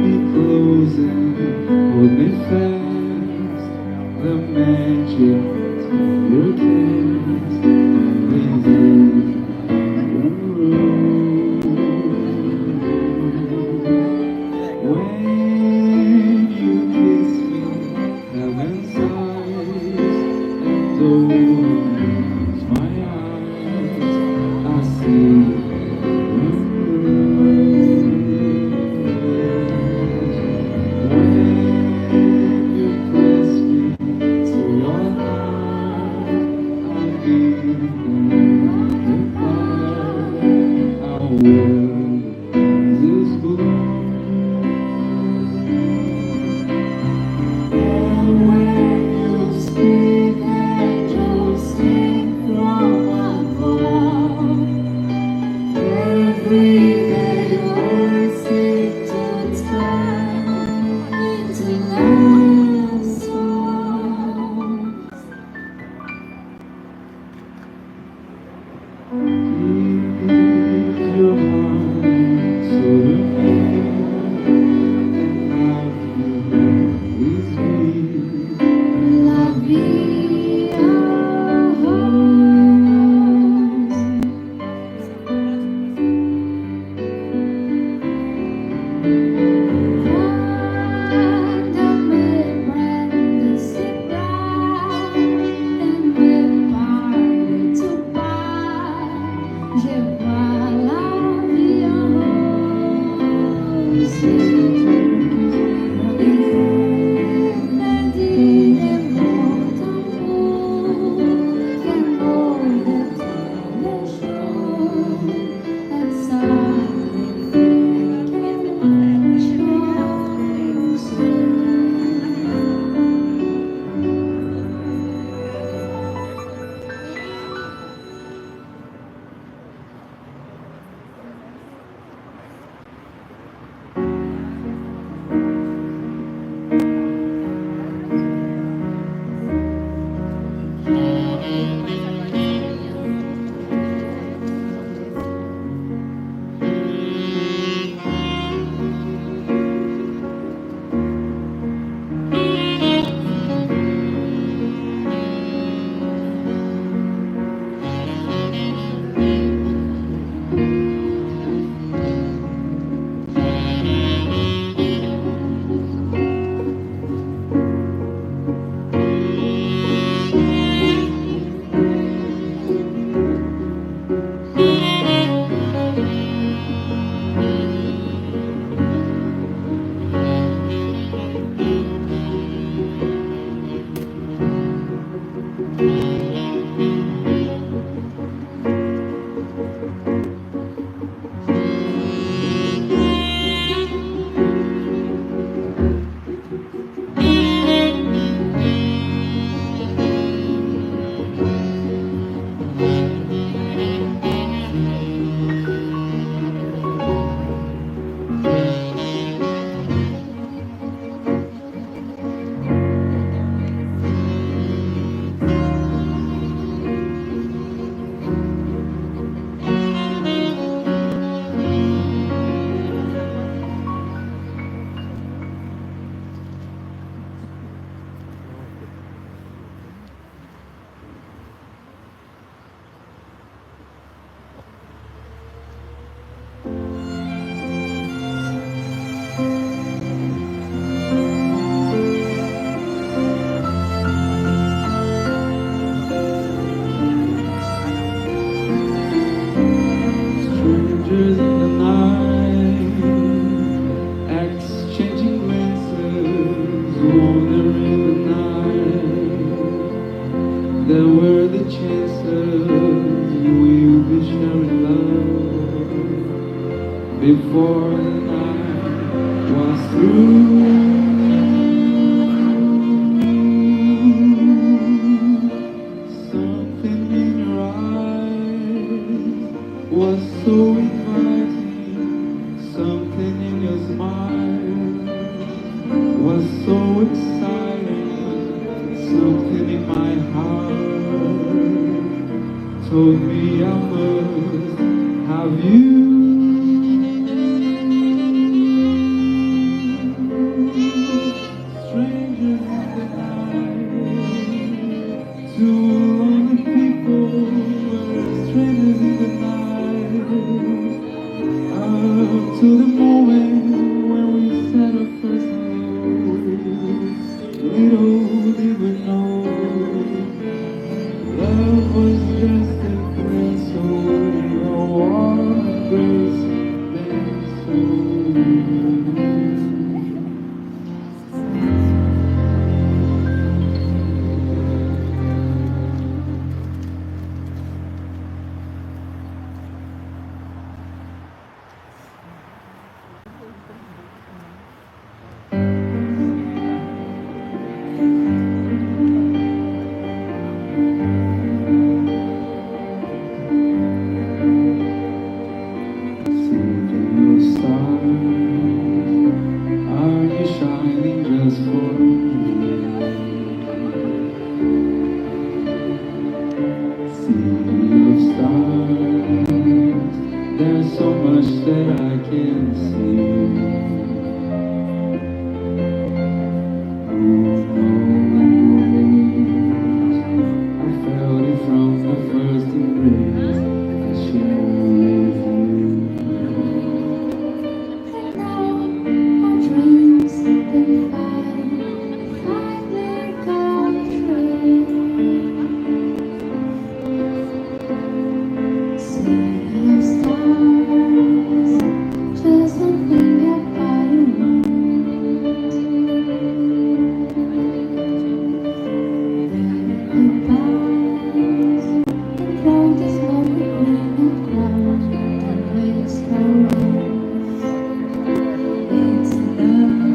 me close and hold me fast. The magic of your kiss within the room. When you kiss me, heaven sighs and opens my eyes. I see the when you press me to your heart, I'll be the fire. Our world is blue. And when you speak, angels sing from above. Every day worship to turn into love songs. Give your heart to me, and love is me. Love me, strangers in the night, exchanging glances, wandering in the night. There were the chances we'll be sharing love before the night was through. Something in your eyes was so inviting, something in your smile was so exciting, something in my heart told me I must have you. that I can see. Who knows? I felt it from the first embrace I shared with you. Our dreams can finally come true. Seeing of stars, just one thing about you. Goodbyes, and throw this moment in the ground, and waste no rose. It's love.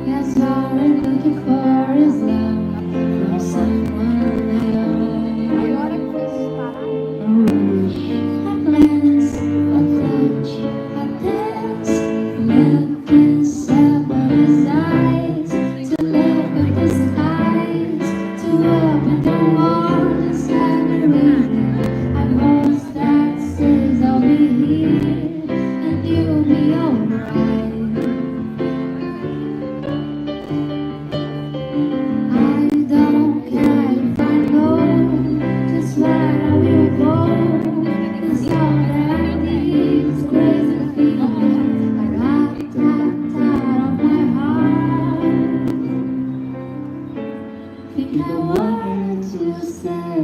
Yes, all I'm looking for is love from someone else. A wish, A glance, a touch, a dance, look inside his eyes, to look up the skies, to open the world inside me reading. A voice that says I'll be here and you'll be alright. I don't care if I know just where I will go. 'Cause all that I need is crazy feeling. A rat-tat-tat on my heart. Think I wanted to say.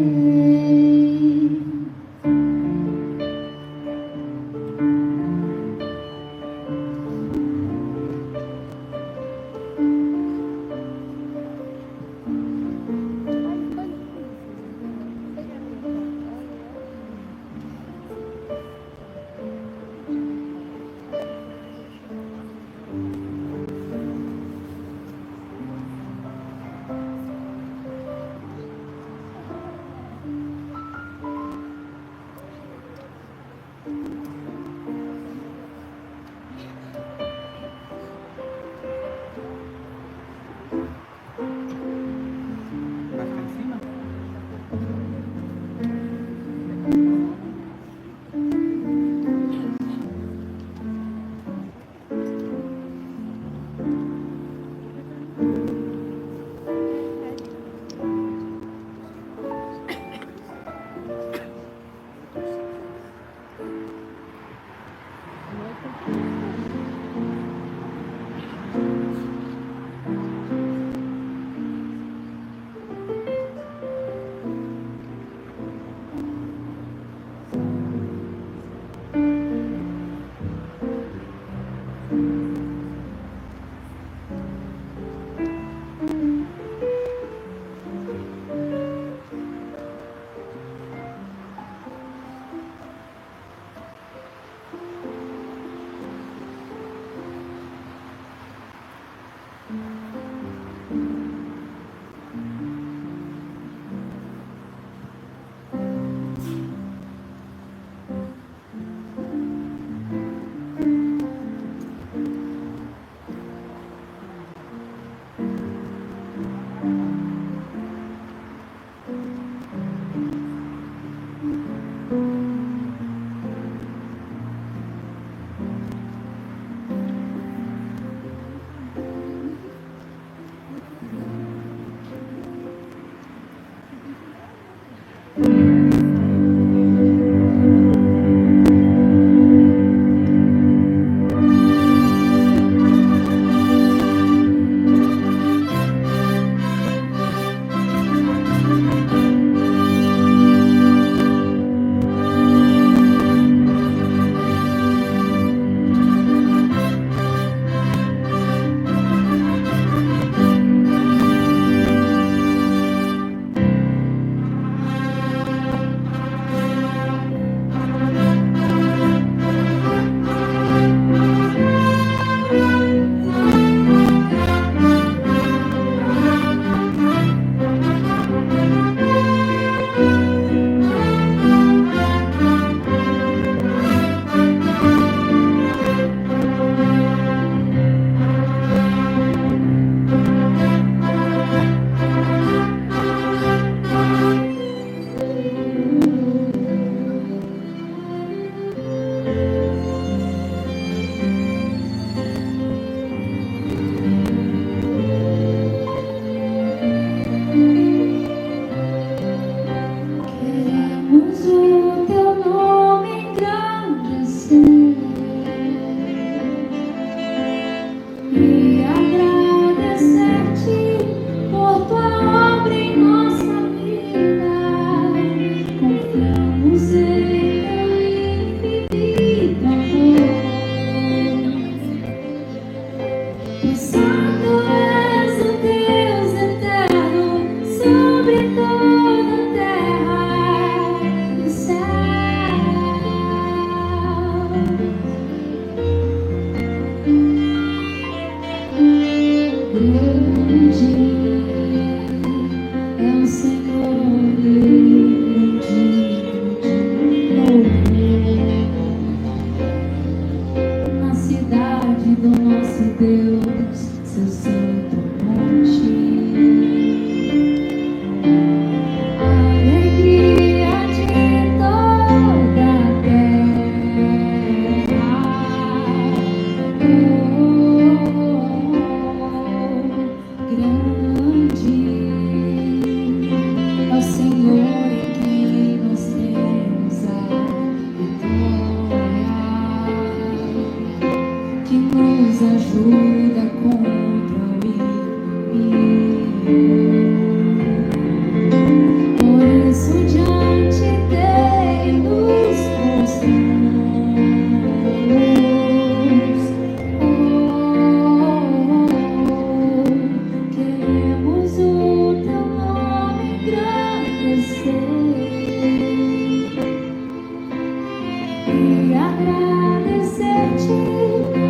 e agradecer-te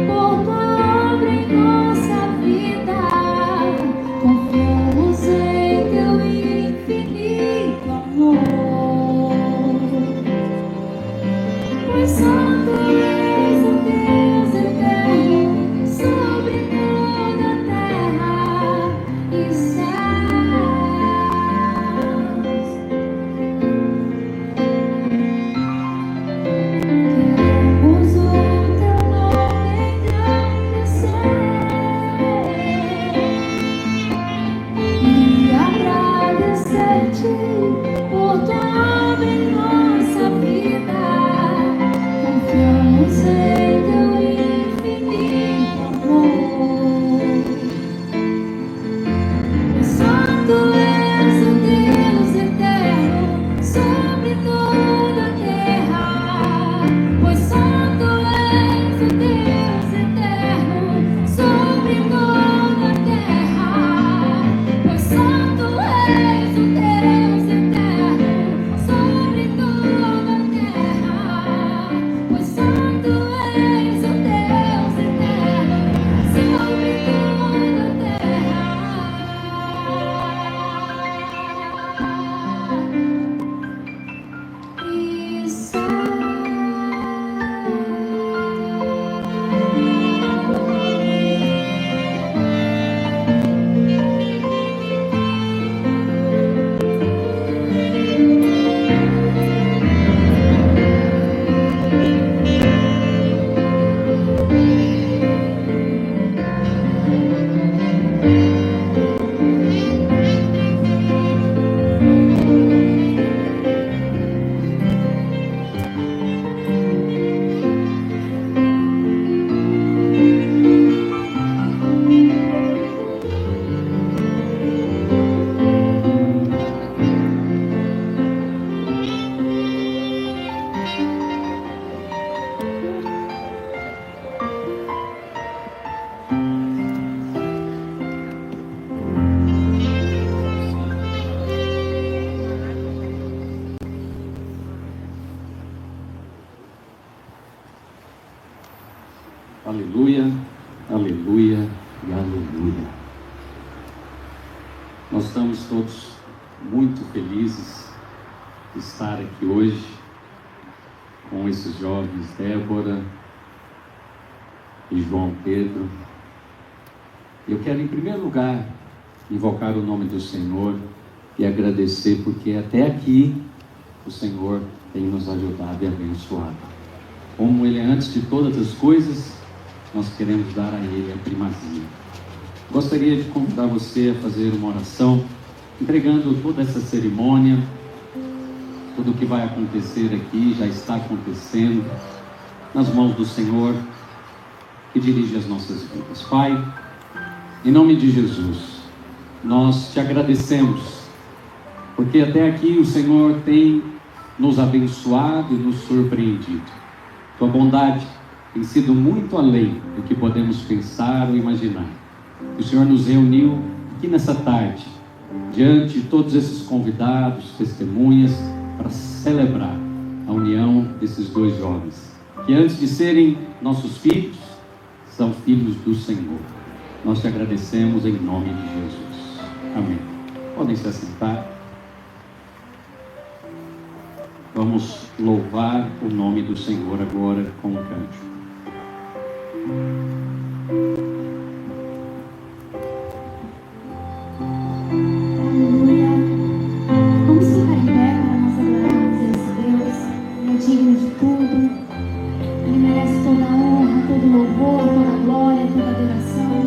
por tua obra em nossa vida. Confiamos em teu infinito amor, pois santo és o Deus eterno sobre toda a terra e céus. Queremos o teu nome engrandecer e agradecer-te por tua obra em nossa vida. Confiamos em teu infinito amor. Santo és o Deus eterno sobre toda a terra, pois santo és o Deus eterno sobre toda a terra, pois santo és o Deus eterno sobre toda a terra, pois santo és o Deus eterno sobre toda a terra. E Aleluia, aleluia e aleluia. Nós estamos todos muito felizes de estar aqui hoje com esses jovens, Débora e João Pedro. Eu quero, em primeiro lugar, invocar o nome do Senhor e agradecer, porque até aqui o Senhor tem nos ajudado e abençoado. Como Ele é antes de todas as coisas, nós queremos dar a Ele a primazia. Gostaria de convidar você a fazer uma oração, entregando toda essa cerimônia, tudo o que vai acontecer aqui, já está acontecendo, nas mãos do Senhor, que dirige as nossas vidas. Pai, em nome de Jesus, nós te agradecemos, porque até aqui o Senhor tem nos abençoado e nos surpreendido. Tua bondade tem sido muito além do que podemos pensar ou imaginar. O Senhor nos reuniu aqui nessa tarde, diante de todos esses convidados, testemunhas, para celebrar a união desses dois jovens, que antes de serem nossos filhos, são filhos do Senhor. Nós te agradecemos em nome de Jesus. Amém. Podem se assentar. Vamos louvar o nome do Senhor agora com um cântico. aleluia. Vamos ficar em pé para nós adorarmos esse Deus. Ele é digno de tudo. Ele merece toda a honra, todo o louvor, toda a glória, toda a adoração.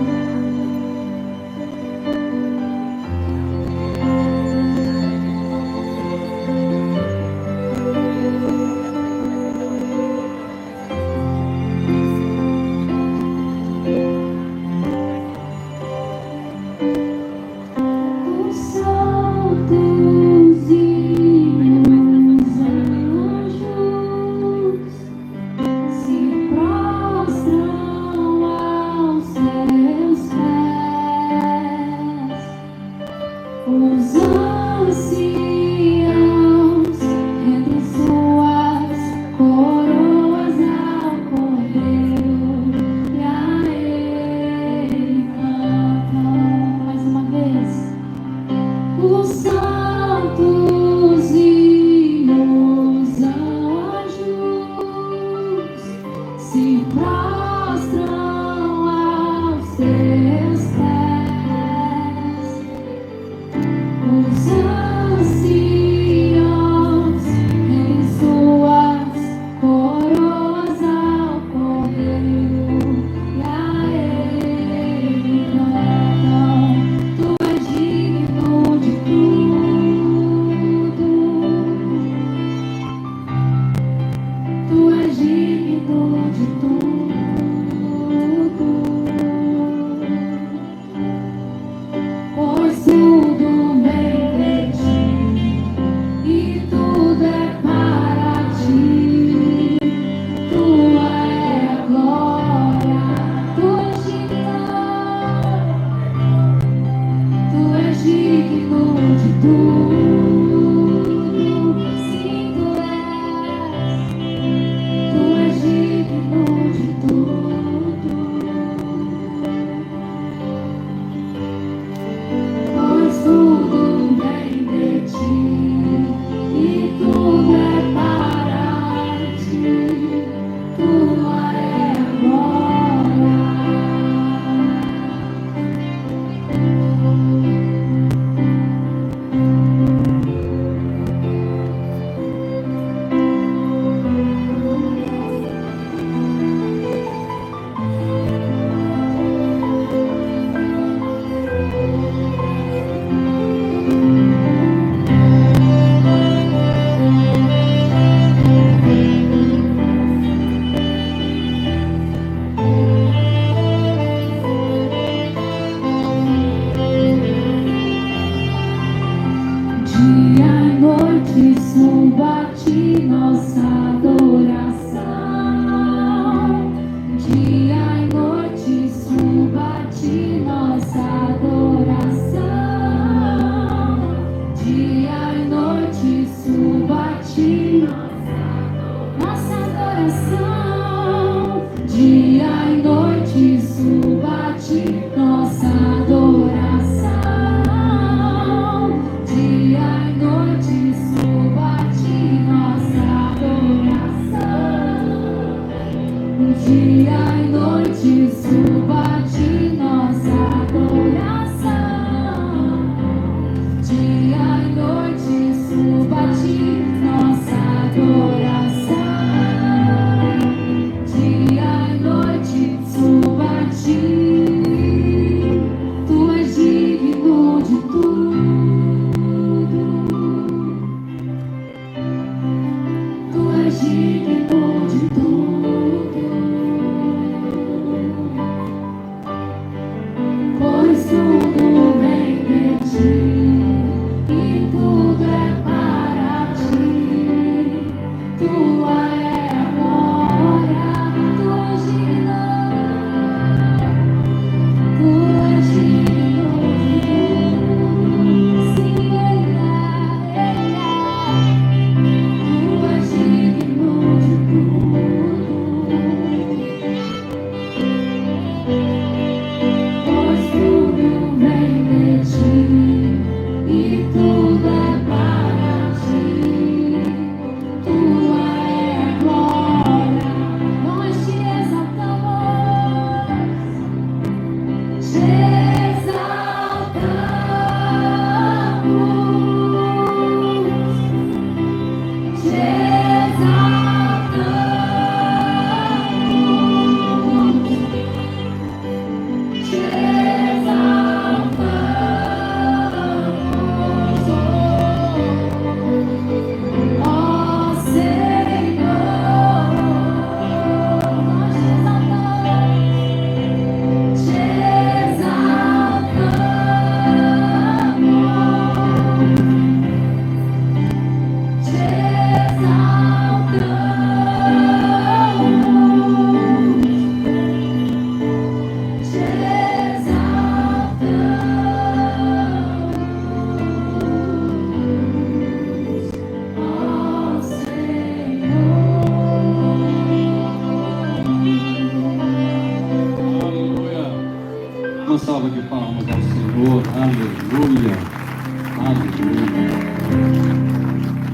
suba a ti nossa adoração. Dia e noite suba a ti nossa adoração. Dia e noite suba a ti nossa adoração. Dia e noite suba a ti nossa adoração. Dia e noite suba a ti nossa adoração. Dia e noite suba a ti. Tu és digno de tudo. Tu és digno de tudo. Pois tudo vem de ti e tudo é para ti. Tua é a glória, tu és digno. Tu és digno de tudo. Sim, tu és digno de tudo. Pois tudo vem de ti e tudo é para ti. Tua é a glória, nós te exaltamos, te exaltamos, te exaltamos. Te exaltamos, ó Senhor, nós te exaltamos, te exaltamos, te Aleluia. Uma salva de palmas ao Senhor. Aleluia. Aleluia.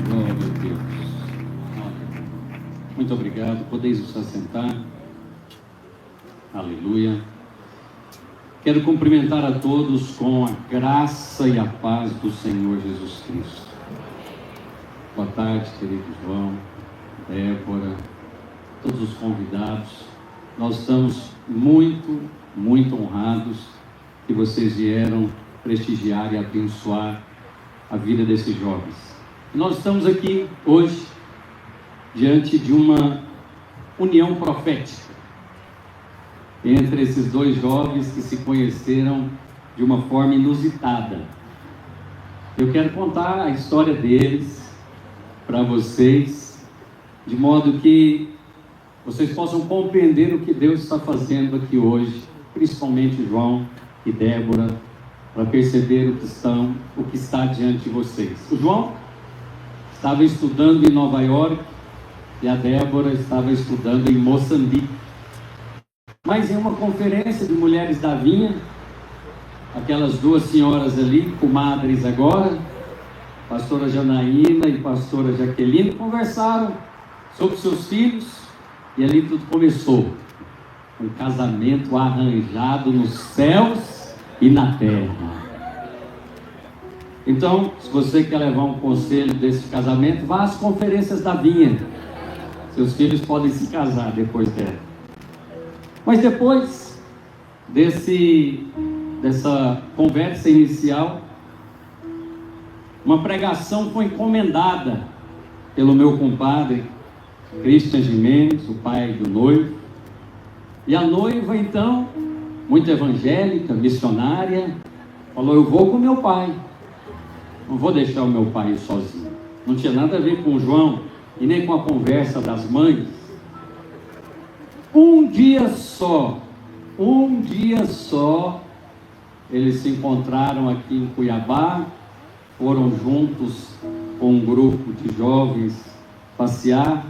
Glória a Deus. Aleluia. Muito obrigado. Podeis nos assentar. Aleluia. Quero cumprimentar a todos com a graça e a paz do Senhor Jesus Cristo. Boa tarde, querido João, Débora, todos os convidados. Nós estamos muito, muito honrados que vocês vieram prestigiar e abençoar a vida desses jovens. E nós estamos aqui hoje diante de uma união profética entre esses dois jovens que se conheceram de uma forma inusitada. Eu quero contar a história deles para vocês, de modo que vocês possam compreender o que Deus está fazendo aqui hoje, principalmente João e Débora, para perceber o que está diante de vocês. O João estava estudando em Nova York e a Débora estava estudando em Moçambique. Mas em uma conferência de mulheres da vinha, aquelas duas senhoras ali, comadres agora, pastora Janaína e pastora Jaqueline, conversaram sobre seus filhos e ali tudo começou. Um casamento arranjado nos céus e na terra. Então, se você quer levar um conselho desse casamento, vá às conferências da vinha. Seus filhos podem se casar depois dela. Mas depois dessa conversa inicial, uma pregação foi encomendada pelo meu compadre Christian Jimenez, o pai do noivo. E a noiva, então, muito evangélica, missionária, falou: eu vou com meu pai, não vou deixar o meu pai sozinho. Não tinha nada a ver com o João e nem com a conversa das mães. Um dia só, eles se encontraram aqui em Cuiabá, foram juntos com um grupo de jovens passear,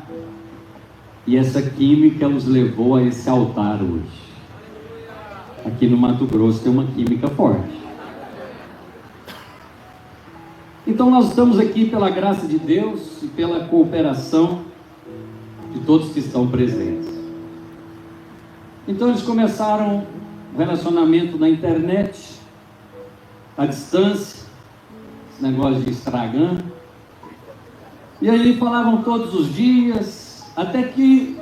e essa química os levou a esse altar hoje. Aqui no Mato Grosso tem uma química forte. Então nós estamos aqui pela graça de Deus e pela cooperação de todos que estão presentes. Então eles começaram um relacionamento na internet, à distância, esse negócio de Instagram. E aí falavam todos os dias, até que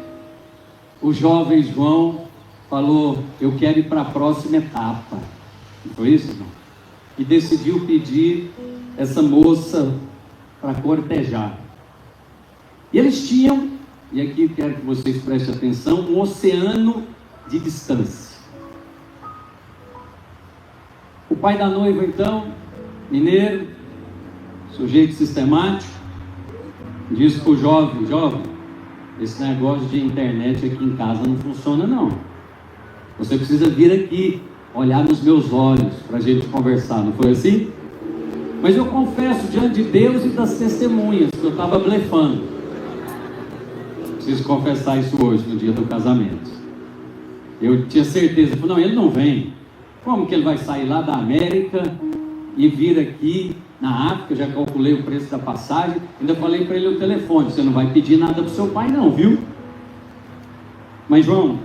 o jovem João falou: eu quero ir para a próxima etapa. Não foi isso, irmão? E decidiu pedir essa moça para cortejar. E eles tinham, e aqui quero que vocês prestem atenção, um oceano de distância. O pai da noiva, então, mineiro, sujeito sistemático, disse para o jovem: jovem, esse negócio de internet aqui em casa não funciona não. Você precisa vir aqui, olhar nos meus olhos, para a gente conversar, não foi assim? Mas eu confesso diante de Deus e das testemunhas que eu estava blefando. Preciso confessar isso hoje, no dia do casamento. Eu tinha certeza, não, ele não vem. Como que ele vai sair lá da América e vir aqui na África? Já calculei o preço da passagem, ainda falei para ele o telefone: você não vai pedir nada para o seu pai não, viu? Mas João,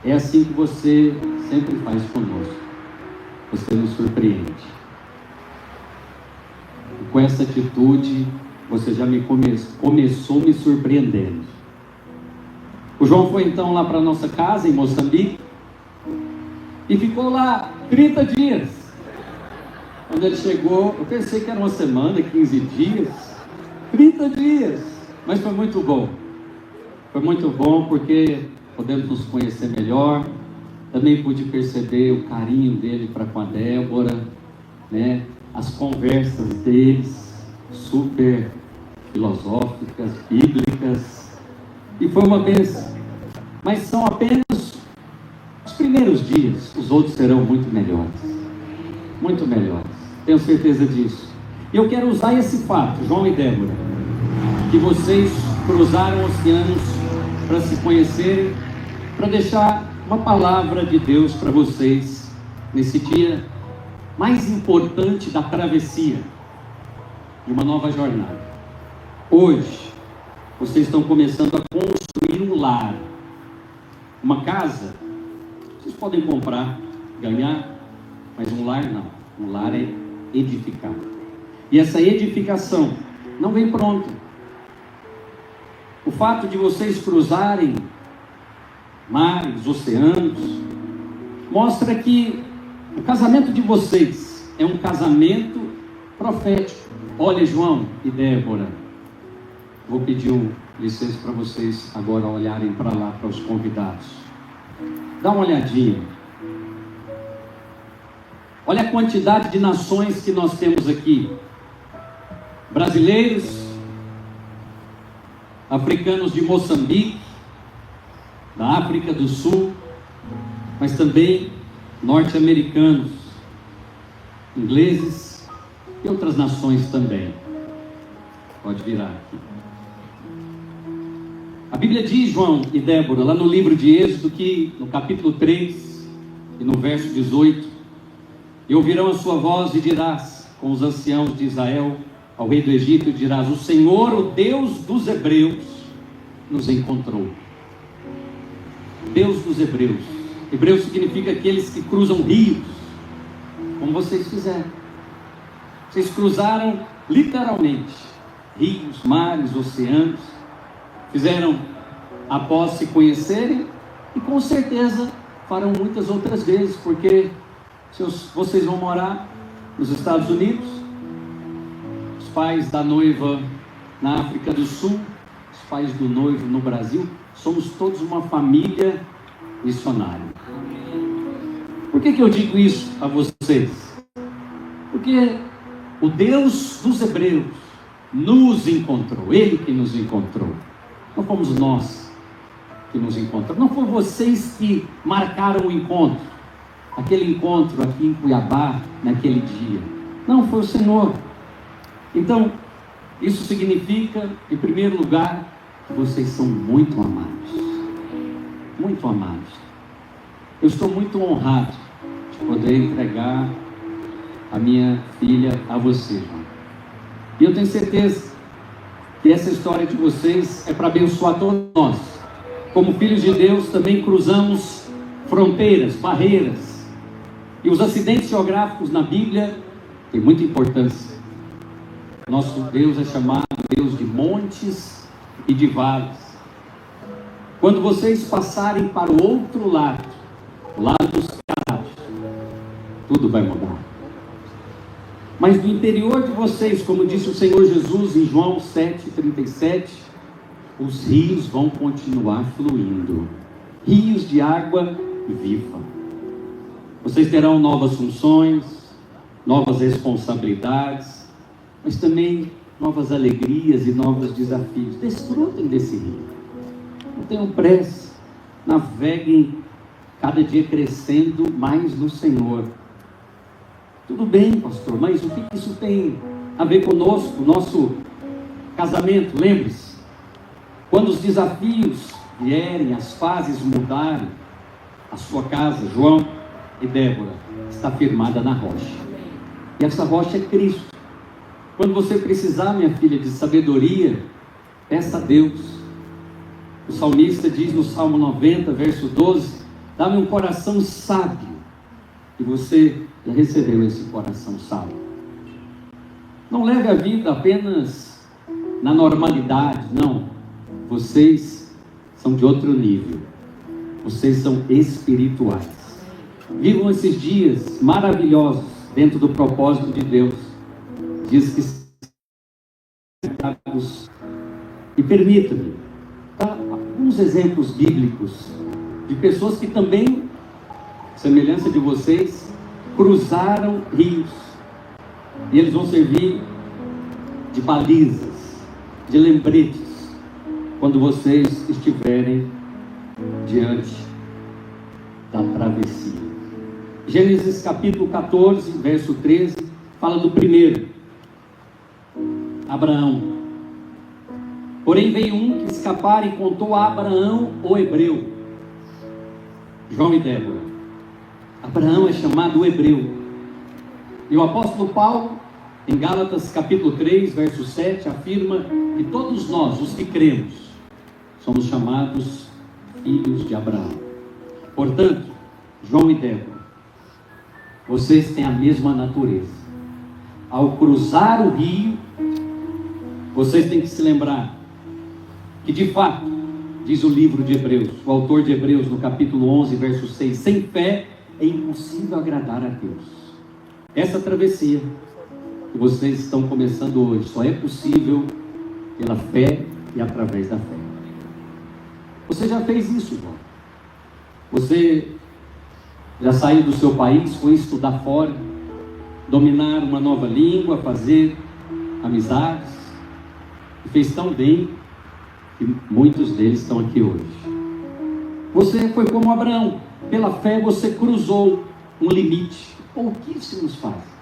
é assim que você sempre faz conosco. Você nos surpreende. E com essa atitude, você já começou me surpreendendo. O João foi então lá para a nossa casa em Moçambique e ficou lá 30 dias. Quando ele chegou, eu pensei que era uma semana, 15 dias, 30 dias, mas foi muito bom. Foi muito bom porque podemos nos conhecer melhor. Também pude perceber o carinho dele para com a Débora, né? As conversas deles, super filosóficas, bíblicas, e foi uma bênção. Mas são apenas os primeiros dias, os outros serão muito melhores, tenho certeza disso. E eu quero usar esse fato, João e Débora, que vocês cruzaram oceanos para se conhecerem, para deixar uma palavra de Deus para vocês nesse dia mais importante da travessia de uma nova jornada. Hoje vocês estão começando a construir um lar, uma casa. Vocês podem comprar, ganhar, mas um lar não. Um lar é edificar. E essa edificação não vem pronta. O fato de vocês cruzarem mares, oceanos, mostra que o casamento de vocês é um casamento profético. Olha, João e Débora, vou pedir licença para vocês agora olharem para lá, para os convidados. Dá uma olhadinha. Olha a quantidade de nações que nós temos aqui: brasileiros, africanos de Moçambique, da África do Sul, mas também norte-americanos, ingleses e outras nações também. Pode virar aqui. A Bíblia diz, João e Débora, lá no livro de Êxodo, que no capítulo 3 e no verso 18: e ouvirão a sua voz e dirás com os anciãos de Israel ao rei do Egito, e dirás: o Senhor, o Deus dos Hebreus, nos encontrou. Deus dos Hebreus. Hebreu significa aqueles que cruzam rios, como vocês fizeram. Vocês cruzaram literalmente rios, mares, oceanos. Fizeram após se conhecerem, e com certeza farão muitas outras vezes, porque vocês vão morar nos Estados Unidos, os pais da noiva na África do Sul, os pais do noivo no Brasil. Somos todos uma família missionária. Por que eu digo isso a vocês? Porque o Deus dos Hebreus nos encontrou. Ele que nos encontrou. Não fomos nós que nos encontramos. Não foram vocês que marcaram o encontro. Aquele encontro aqui em Cuiabá, naquele dia. Não, foi o Senhor. Então, Isso significa, em primeiro lugar, que vocês são muito amados. Muito amados. Eu estou muito honrado de poder entregar a minha filha a você, João. E eu tenho certeza que essa história de vocês é para abençoar todos nós. Como filhos de Deus, também cruzamos fronteiras, barreiras. E os acidentes geográficos na Bíblia têm muita importância. Nosso Deus é chamado Deus de montes e de vales. Quando vocês passarem para o outro lado, o lado dos pecados, tudo vai mudar. Mas no interior de vocês, como disse o Senhor Jesus em João 7,37, os rios vão continuar fluindo, rios de água viva. Vocês terão novas funções, novas responsabilidades, mas também novas alegrias e novos desafios. Desfrutem desse rio. Não tenham pressa. Naveguem cada dia crescendo mais no Senhor. Tudo bem, pastor, mas o que isso tem a ver conosco, nosso casamento? Lembre-se, quando os desafios vierem, as fases mudarem, a sua casa, João e Débora, está firmada na rocha. E essa rocha é Cristo. Quando você precisar, minha filha, de sabedoria, peça a Deus. O salmista diz no Salmo 90, verso 12, dá-me um coração sábio. E você já recebeu esse coração sábio. Não leve a vida apenas na normalidade, não. Vocês são de outro nível. Vocês são espirituais. Vivam esses dias maravilhosos dentro do propósito de Deus. Diz que e permita-me dar alguns exemplos bíblicos de pessoas que também, semelhança de vocês, cruzaram rios, e eles vão servir de balizas, de lembretes, quando vocês estiverem diante da travessia. Gênesis capítulo 14, verso 13, fala do primeiro, Abraão. Porém veio um que escapara e contou a Abraão, o hebreu. João e Débora. Abraão é chamado o hebreu. E o apóstolo Paulo, em Gálatas capítulo 3, verso 7, afirma que todos nós, os que cremos, somos chamados filhos de Abraão. Portanto, João e Débora, vocês têm a mesma natureza. Ao cruzar o rio, vocês têm que se lembrar que, de fato, diz o livro de Hebreus, o autor de Hebreus, no capítulo 11, verso 6, sem fé é impossível agradar a Deus. Essa travessia que vocês estão começando hoje só é possível pela fé e através da fé. Você já fez isso, João? Você já saiu do seu país, foi estudar fora, dominar uma nova língua, fazer amizades, e fez tão bem que muitos deles estão aqui hoje. Você foi como Abraão, pela fé você cruzou um limite, pouquíssimos fazem.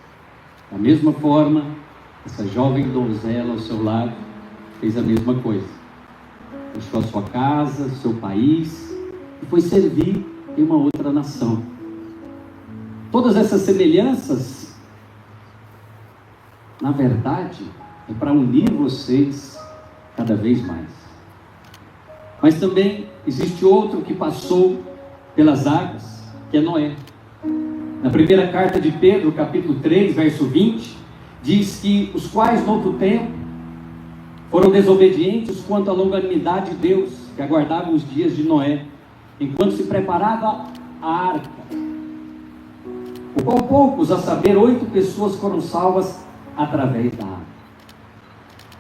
Da mesma forma, essa jovem donzela ao seu lado fez a mesma coisa. Deixou a sua casa, seu país, e foi servir em uma outra nação. Todas essas semelhanças, na verdade, é para unir vocês cada vez mais. Mas também existe outro que passou pelas águas, que é Noé. Na primeira carta de Pedro, capítulo 3, verso 20, diz que os quais no outro tempo foram desobedientes quanto à longanimidade de Deus, que aguardavam os dias de Noé, enquanto se preparava a arca, o qual poucos, a saber, 8 pessoas foram salvas através da água.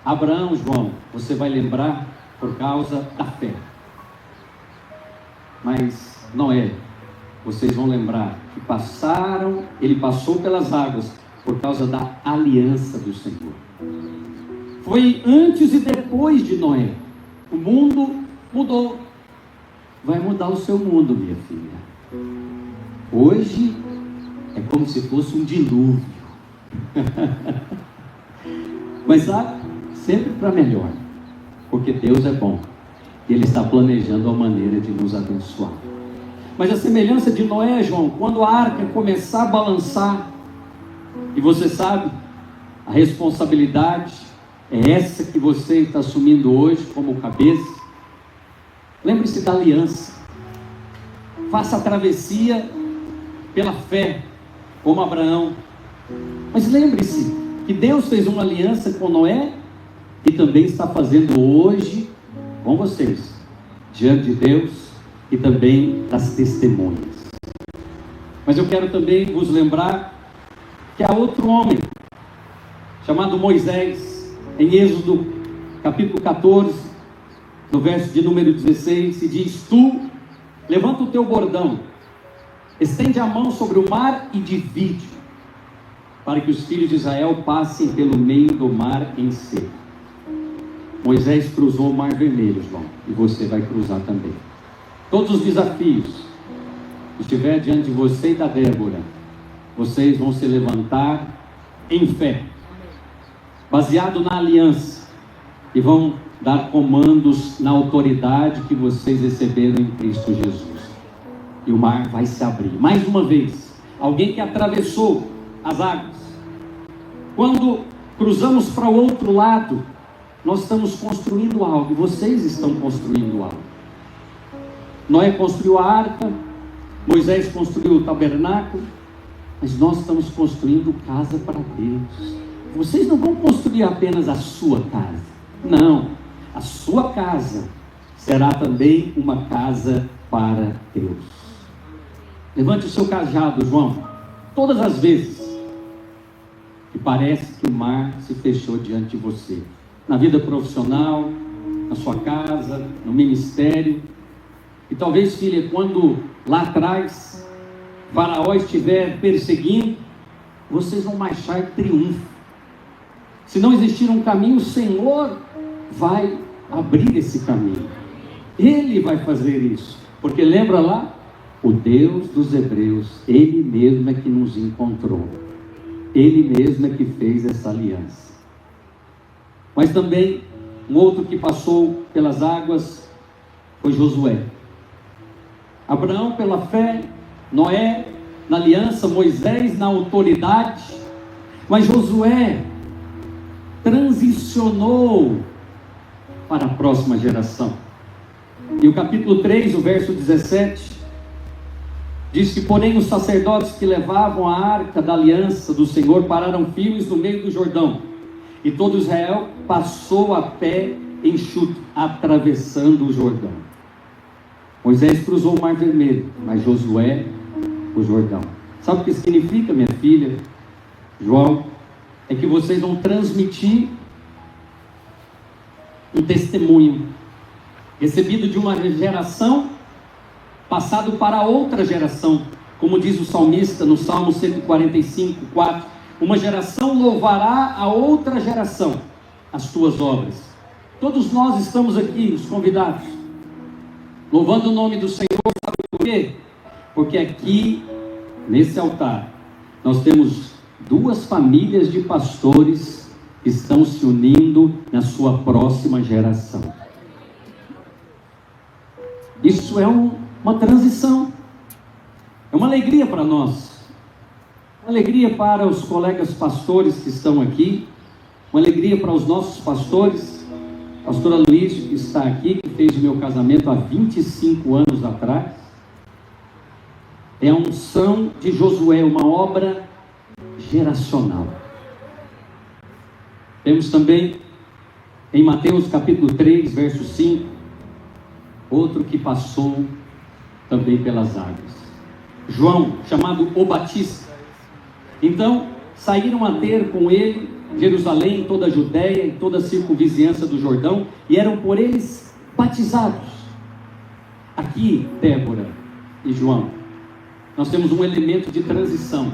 Abraão, João, você vai lembrar por causa da fé. Mas Noé, vocês vão lembrar que ele passou pelas águas por causa da aliança do Senhor. Foi antes e depois de Noé. O mundo mudou. Vai mudar o seu mundo, minha filha. Hoje é como se fosse um dilúvio. Mas sabe, sempre para melhor, porque Deus é bom e Ele está planejando a maneira de nos abençoar. Mas a semelhança de Noé, João, quando a arca começar a balançar, e você sabe, a responsabilidade é essa que você está assumindo hoje como cabeça. Lembre-se da aliança. Faça a travessia pela fé, como Abraão. Mas lembre-se que Deus fez uma aliança com Noé e também está fazendo hoje com vocês, diante de Deus e também das testemunhas. Mas eu quero também vos lembrar que há outro homem, chamado Moisés, em Êxodo capítulo 14, no verso de número 16, se diz: tu levanta o teu bordão, estende a mão sobre o mar e divide, para que os filhos de Israel passem pelo meio do mar em seco. Moisés cruzou o mar vermelho, João, e você vai cruzar também. Todos os desafios que estiver diante de você e da Débora, vocês vão se levantar em fé, baseado na aliança, e vão dar comandos na autoridade que vocês receberam em Cristo Jesus. E o mar vai se abrir. Mais uma vez, alguém que atravessou as águas. Quando cruzamos para o outro lado, nós estamos construindo algo, e vocês estão construindo algo. Noé construiu a arca, Moisés construiu o tabernáculo, mas nós estamos construindo casa para Deus. Vocês não vão construir apenas a sua casa, não, a sua casa será também uma casa para Deus. Levante o seu cajado, João, todas as vezes que parece que o mar se fechou diante de você, na vida profissional, na sua casa, no ministério. E talvez, filha, quando lá atrás Faraó estiver perseguindo, vocês vão marchar triunfo. Se não existir um caminho, o Senhor vai abrir esse caminho. Ele vai fazer isso, porque lembra lá, o Deus dos Hebreus, Ele mesmo é que nos encontrou, Ele mesmo é que fez essa aliança. Mas também um outro que passou pelas águas foi Josué. Abraão pela fé, Noé na aliança, Moisés na autoridade, mas Josué transicionou para a próxima geração. E o capítulo 3, o verso 17, diz que, porém, os sacerdotes que levavam a arca da aliança do Senhor pararam firmes no meio do Jordão, e todo Israel passou a pé enxuto, atravessando o Jordão. Moisés cruzou o mar vermelho, mas Josué o Jordão. Sabe o que significa, minha filha, João? É que vocês vão transmitir um testemunho recebido de uma geração, passado para outra geração, como diz o salmista no Salmo 145, 4: uma geração louvará a outra geração as tuas obras. Todos nós estamos aqui, os convidados, louvando o nome do Senhor. Sabe por quê? Porque aqui, nesse altar, nós temos duas famílias de pastores que estão se unindo na sua próxima geração. Isso é uma transição, é uma alegria para nós, uma alegria para os colegas pastores que estão aqui, uma alegria para os nossos pastores. A pastora Luiz, que está aqui, que fez o meu casamento há 25 anos atrás. É a unção de Josué, uma obra geracional. Temos também em Mateus capítulo 3, verso 5, outro que passou também pelas águas, João, chamado o Batista. Então saíram a ter com ele Jerusalém, toda a Judéia e toda a circunvizinhança do Jordão, e eram por eles batizados. Aqui, Débora e João, nós temos um elemento de transição.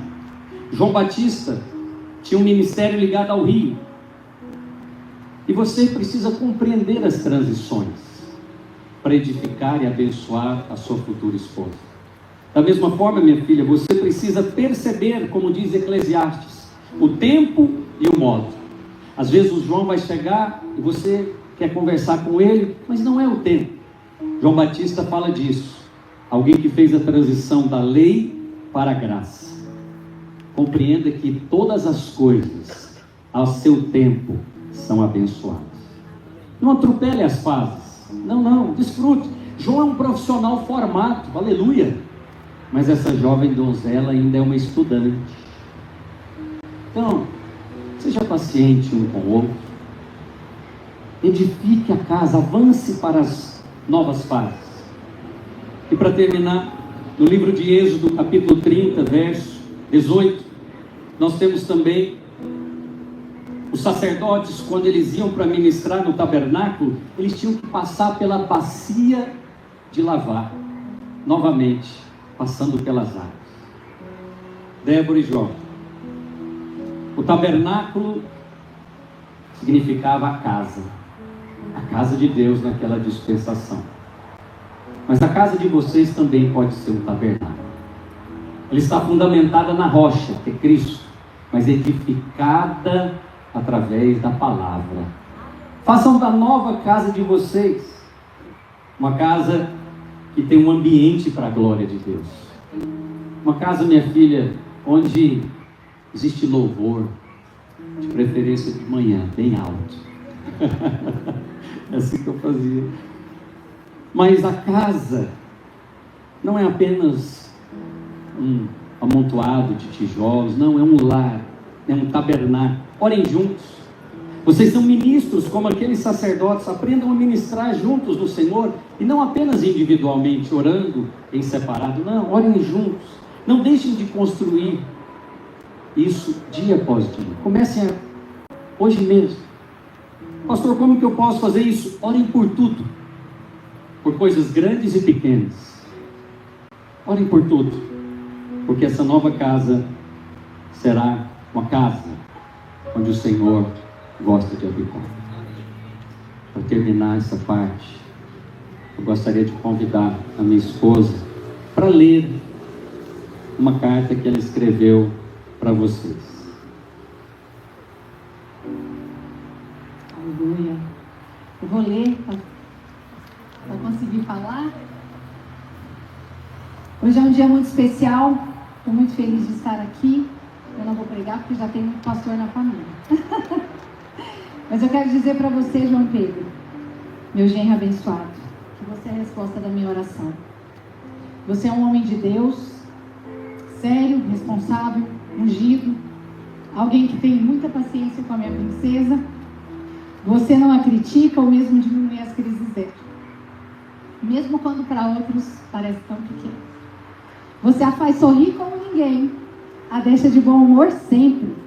João Batista tinha um ministério ligado ao rio, e você precisa compreender as transições para edificar e abençoar a sua futura esposa. Da mesma forma, minha filha, você precisa perceber, como diz Eclesiastes, o tempo e o modo. Às vezes o João vai chegar e você quer conversar com ele, mas não é o tempo. João Batista fala disso. Alguém que fez a transição da lei para a graça. Compreenda que todas as coisas, ao seu tempo, são abençoadas. Não atropele as fases. Não, desfrute. João é um profissional formado, aleluia. Mas essa jovem donzela ainda é uma estudante. Então, seja paciente um com o outro. Edifique a casa, avance para as novas fases. E para terminar, no livro de Êxodo, capítulo 30, verso 18, nós temos também os sacerdotes, quando eles iam para ministrar no tabernáculo, eles tinham que passar pela bacia de lavar, novamente, passando pelas águas. Débora e Jó. O tabernáculo significava a casa de Deus naquela dispensação. Mas a casa de vocês também pode ser um tabernáculo. Ela está fundamentada na rocha, que é Cristo, mas edificada através da palavra. Façam da nova casa de vocês uma casa que tem um ambiente para a glória de Deus. Uma casa, minha filha, onde existe louvor, de preferência de manhã, bem alto. É assim que eu fazia. Mas a casa não é apenas um amontoado de tijolos, não, é um lar, é um tabernáculo. Orem juntos. Vocês são ministros como aqueles sacerdotes, aprendam a ministrar juntos no Senhor, e não apenas individualmente, orando em separado, não, orem juntos. Não deixem de construir isso dia após dia. Comecem hoje mesmo. Pastor, como que eu posso fazer isso? Orem por tudo, por coisas grandes e pequenas. Orem por tudo, porque essa nova casa será uma casa onde o Senhor gosta de habitar. Para terminar essa parte, eu gostaria de convidar a minha esposa para ler uma carta que ela escreveu para vocês. Aleluia. Eu vou ler para conseguir falar. Hoje é um dia muito especial. Estou muito feliz de estar aqui. Eu não vou pregar porque já tem um pastor na família. Mas eu quero dizer para você, João Pedro, meu genro abençoado, que você é a resposta da minha oração. Você é um homem de Deus, sério, responsável, ungido, alguém que tem muita paciência com a minha princesa. Você não a critica ou mesmo diminui as crises dela, mesmo quando para outros parece tão pequeno. Você a faz sorrir como ninguém, a deixa de bom humor sempre.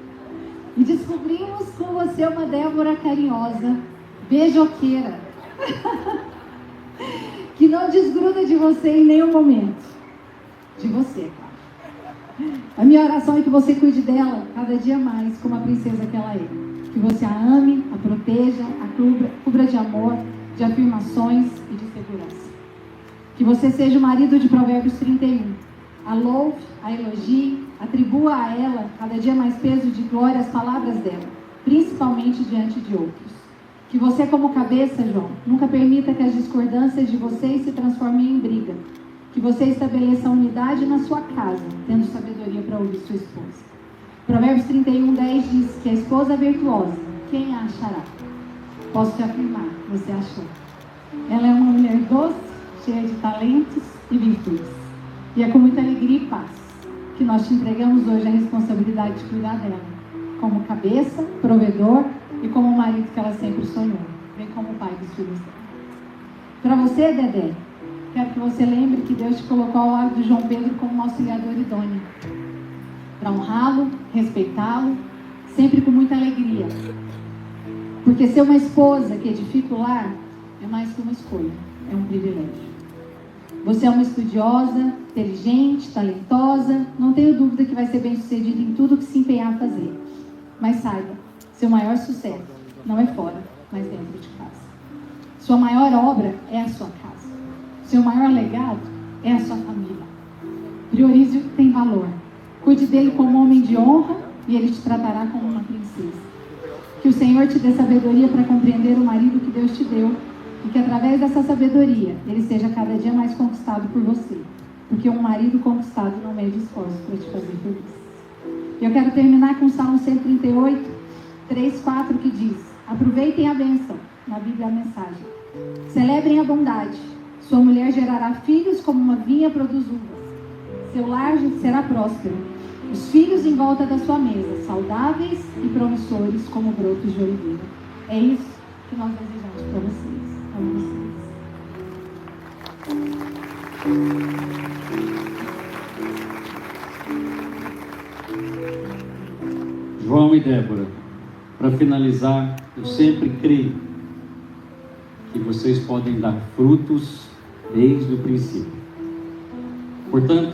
E descobrimos com você uma Débora carinhosa, beijoqueira, que não desgruda de você em nenhum momento. De você, claro. A minha oração é que você cuide dela cada dia mais, como a princesa que ela é. Que você a ame, a proteja, a cubra de amor, de afirmações e de segurança. Que você seja o marido de Provérbios 31. A louve, a elogie, atribua a ela cada dia mais peso de glória às palavras dela, principalmente diante de outros. Que você, como cabeça, João, nunca permita que as discordâncias de vocês se transformem em briga. Que você estabeleça unidade na sua casa, tendo sabedoria para ouvir sua esposa. Provérbios 31:10 diz que a esposa virtuosa, quem a achará? Posso te afirmar, você achou. Ela é uma mulher doce, cheia de talentos e virtudes. E é com muita alegria e paz que nós te entregamos hoje a responsabilidade de cuidar dela, como cabeça, provedor e como o marido que ela sempre sonhou, bem como o pai dos filhos dela. Para você, Dedé, quero que você lembre que Deus te colocou ao lado de João Pedro como um auxiliador idôneo, para honrá-lo, respeitá-lo, sempre com muita alegria. Porque ser uma esposa que edifica o lar é mais que uma escolha, é um privilégio. Você é uma estudiosa, inteligente, talentosa, não tenho dúvida que vai ser bem sucedida em tudo que se empenhar a fazer. Mas saiba, seu maior sucesso não é fora, mas dentro de casa. Sua maior obra é a sua casa. Seu maior legado é a sua família. Priorize o que tem valor. Cuide dele como homem de honra e ele te tratará como uma princesa. Que o Senhor te dê sabedoria para compreender o marido que Deus te deu e que através dessa sabedoria ele seja cada dia mais conquistado por você. Porque um marido conquistado não mede esforço para te fazer feliz. E eu quero terminar com o Salmo 138, 3, 4, que diz: aproveitem a bênção, na Bíblia a mensagem. Celebrem a bondade. Sua mulher gerará filhos como uma vinha produz uvas. Seu lar será próspero. Os filhos em volta da sua mesa, saudáveis e promissores como brotos de oliveira. É isso que nós desejamos para vocês. Amo vocês. João e Débora, para finalizar, eu sempre creio que vocês podem dar frutos desde o princípio. Portanto,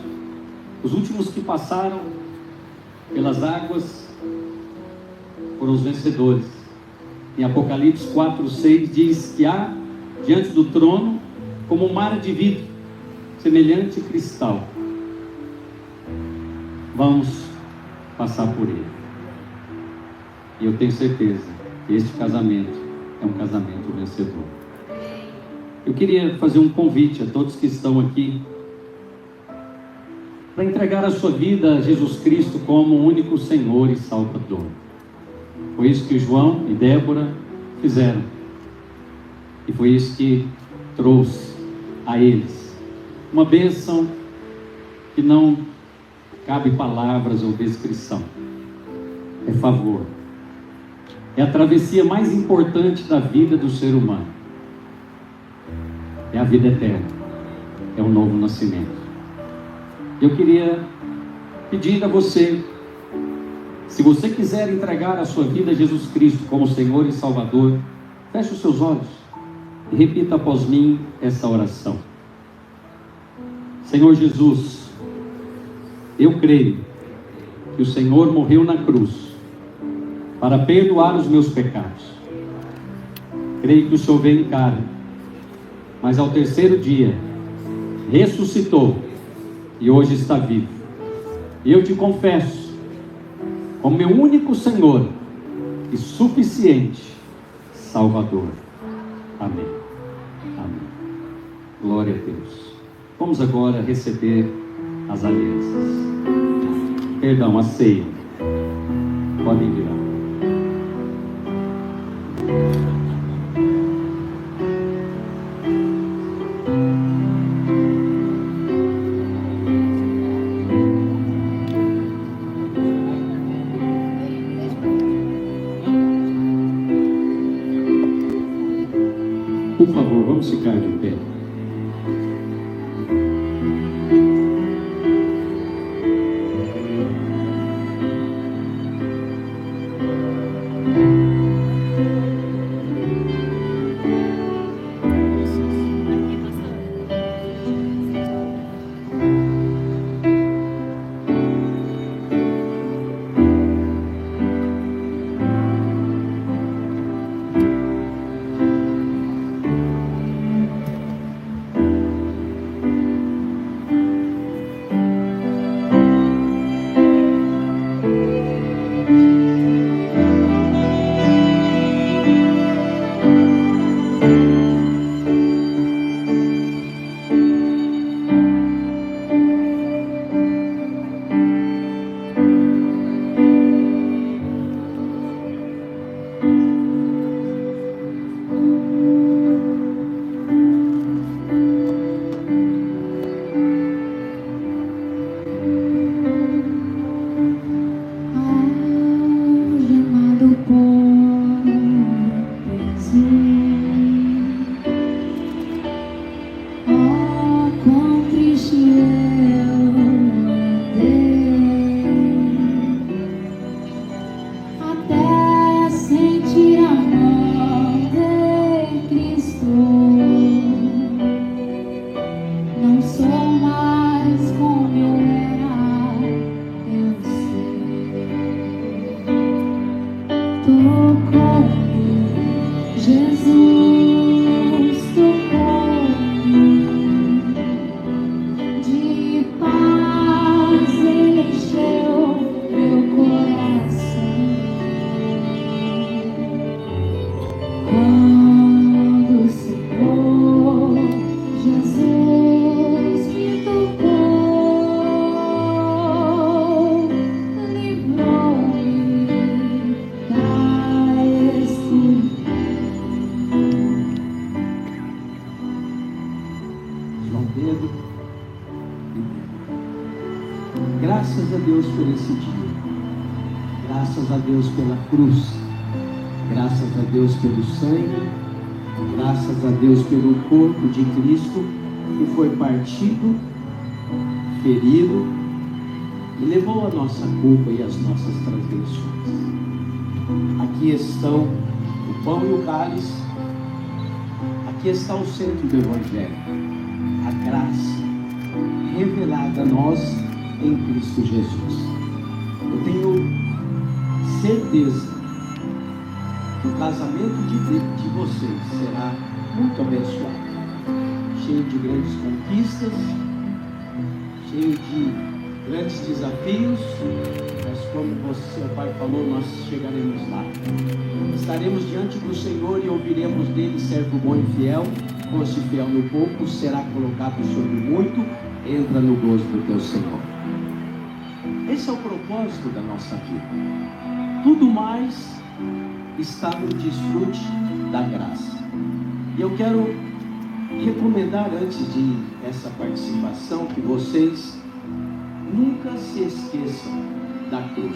os últimos que passaram pelas águas foram os vencedores. Em Apocalipse 4:6 diz que há diante do trono como um mar de vidro, semelhante a cristal. Vamos passar por ele. E eu tenho certeza que este casamento é um casamento vencedor. Eu queria fazer um convite a todos que estão aqui para entregar a sua vida a Jesus Cristo como o único Senhor e Salvador. Foi isso que João e Débora fizeram. E foi isso que trouxe a eles uma bênção que não cabe palavras ou descrição. É favor. É a travessia mais importante da vida do ser humano. É a vida eterna. É o novo nascimento. Eu queria pedir a você, se você quiser entregar a sua vida a Jesus Cristo como Senhor e Salvador, feche os seus olhos e repita após mim essa oração. Senhor Jesus, eu creio que o Senhor morreu na cruz para perdoar os meus pecados. Creio que o Senhor veio em carne, mas ao terceiro dia ressuscitou e hoje está vivo. Eu te confesso como meu único Senhor e suficiente Salvador. Amém. Amém. Glória a Deus. Vamos agora receber as alianças. Perdão, a ceia. Podem virar. Por favor, vamos ficar de pé. Pedro e Débora. Graças a Deus por esse dia. Graças a Deus pela cruz. Graças a Deus pelo sangue. Graças a Deus pelo corpo de Cristo que foi partido, ferido e levou a nossa culpa e as nossas transgressões. Aqui estão o pão e o cálice. Aqui está o centro do Evangelho. A graça revelada a nós em Cristo Jesus. Eu tenho certeza que o casamento de vocês será muito abençoado, cheio de grandes conquistas, cheio de grandes desafios, mas como seu pai falou, nós chegaremos lá. Estaremos diante do Senhor e ouviremos dele: servo bom e fiel, foste fiel no pouco, será colocado sobre muito, entra no gozo do teu Senhor. Esse é o propósito da nossa vida. Tudo mais está no desfrute da graça. E eu quero recomendar, antes de essa participação, que vocês nunca se esqueçam da cruz.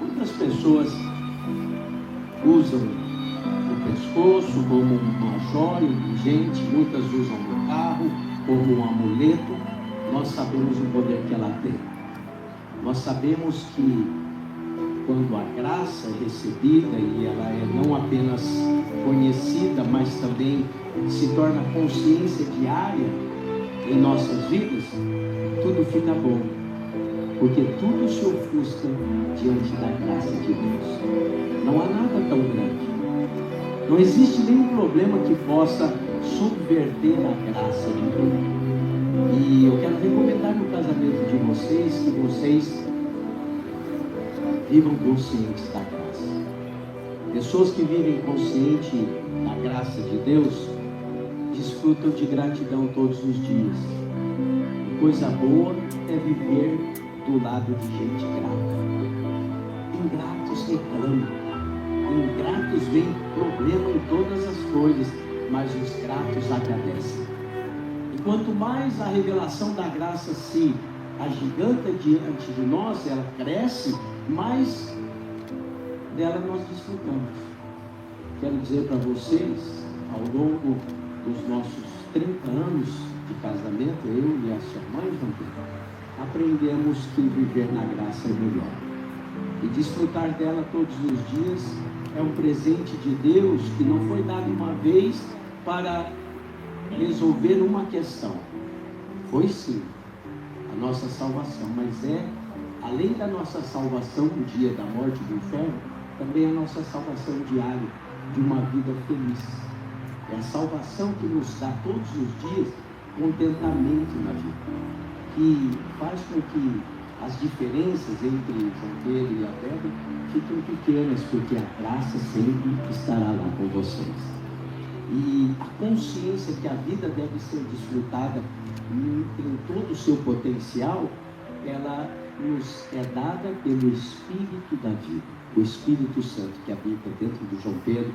Muitas pessoas usam o pescoço como uma joia inteligente, muitas usam no carro como um amuleto. Nós sabemos o poder que ela tem. Nós sabemos que quando a graça é recebida e ela é não apenas conhecida, mas também se torna consciência diária em nossas vidas, tudo fica bom, porque tudo se ofusca diante da graça de Deus. Não há nada tão grande, não existe nenhum problema que possa subverter a graça de Deus. E eu quero recomendar no casamento de vocês que vocês vivam conscientes da graça. Pessoas que vivem conscientes da graça de Deus desfrutam de gratidão todos os dias. E coisa boa é viver do lado de gente grata. Ingratos reclamam, ingratos veem problema em todas as coisas, mas os gratos agradecem. E quanto mais a revelação da graça se agiganta diante de nós, ela cresce, mais dela nós desfrutamos. Quero dizer para vocês, ao longo dos nossos 30 anos de casamento, eu e a sua mãe, aprendemos que viver na graça é melhor. E desfrutar dela todos os dias é um presente de Deus que não foi dado uma vez para resolver uma questão. Foi sim a nossa salvação, mas é, além da nossa salvação no dia da morte do inferno, também a nossa salvação diária de uma vida feliz. É a salvação que nos dá todos os dias contentamento na vida, que faz com que as diferenças entre João Pedro e a Débora fiquem pequenas, porque a graça sempre estará lá com vocês. E a consciência que a vida deve ser desfrutada em todo o seu potencial, ela nos é dada pelo Espírito da vida, o Espírito Santo que habita dentro do João Pedro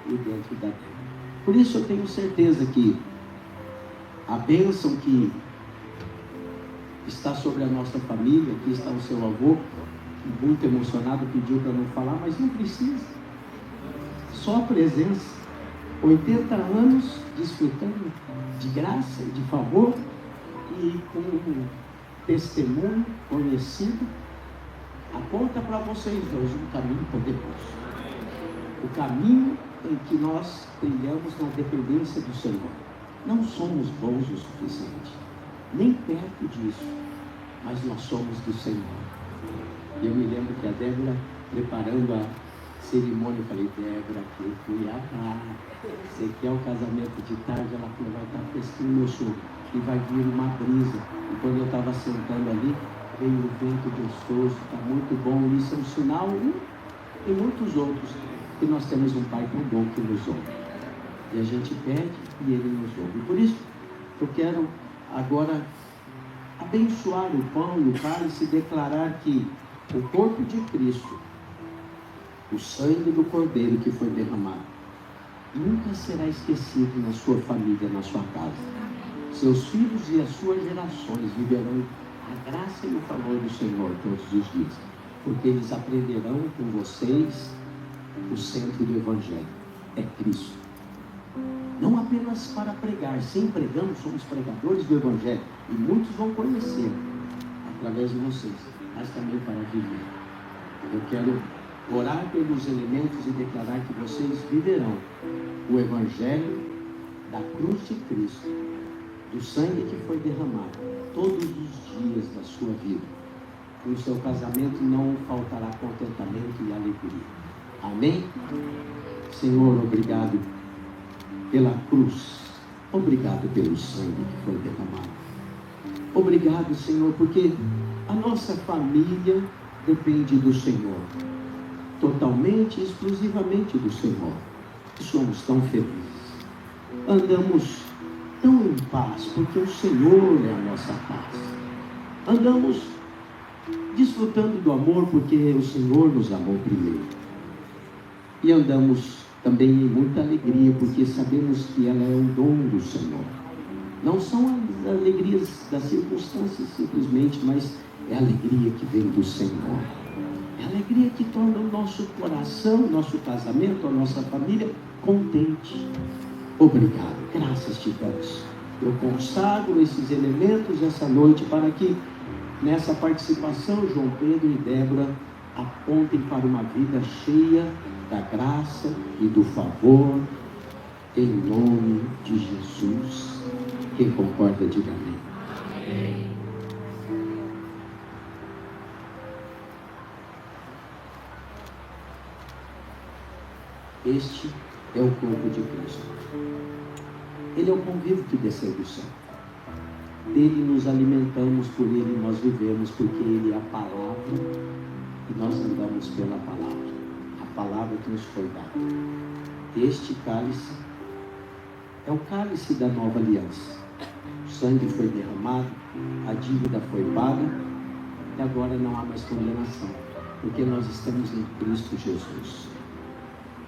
e dentro da Débora. Por isso eu tenho certeza que a bênção que está sobre a nossa família, aqui está o seu avô, muito emocionado, pediu para não falar, mas não precisa. Só a presença, 80 anos desfrutando de graça, de favor, e com um testemunho conhecido, aponta para vocês dois um caminho poderoso. O caminho em que nós trilhamos na dependência do Senhor. Não somos bons o suficiente, nem perto disso, mas nós somos do Senhor. Eu me lembro que a Débora, preparando a cerimônia, eu falei: Débora, que eu fui amar. Você quer o casamento de tarde? Ela falou: vai estar fresquinho, meu sogro, e vai vir uma brisa. E quando eu estava sentando ali, veio um vento gostoso, está muito bom. Isso é um sinal, e muitos outros, que nós temos um Pai tão bom que nos ouve. E a gente pede e Ele nos ouve. Por isso, eu quero agora abençoar o pão e o cálice e declarar que o corpo de Cristo, o sangue do Cordeiro que foi derramado, nunca será esquecido na sua família, na sua casa. seus filhos e as suas gerações viverão a graça e o favor do Senhor todos os dias, porque eles aprenderão com vocês o centro do Evangelho, é Cristo. Não apenas para pregar, sim, pregamos, somos pregadores do Evangelho, e muitos vão conhecer através de vocês, mas também para viver. Eu quero orar pelos elementos e declarar que vocês viverão o Evangelho da cruz de Cristo, do sangue que foi derramado todos os dias da sua vida. No seu casamento não faltará contentamento e alegria. Amém? Senhor, obrigado pela cruz. Obrigado pelo sangue que foi derramado. Obrigado, Senhor, porque a nossa família depende do Senhor. Totalmente, exclusivamente do Senhor. Somos tão felizes. Andamos tão em paz, porque o Senhor é a nossa paz. Andamos desfrutando do amor, porque o Senhor nos amou primeiro. E andamos também em muita alegria, porque sabemos que ela é o dom do Senhor. Não são as alegrias das circunstâncias simplesmente, mas é a alegria que vem do Senhor. É a alegria que torna o nosso coração, nosso casamento, a nossa família contente. Obrigado, graças te damos. Eu consagro esses elementos essa noite para que nessa participação João Pedro e Débora apontem para uma vida cheia da graça e do favor, em nome de Jesus. Quem concorda, diga amém. Amém. Este é o corpo de Cristo. Ele é o convívio que desceu do céu. Dele nos alimentamos, por ele nós vivemos, porque ele é a palavra e nós andamos pela palavra. A palavra que nos foi dada. Este cálice é o cálice da nova aliança. O sangue foi derramado, a dívida foi paga e agora não há mais condenação, porque nós estamos em Cristo Jesus.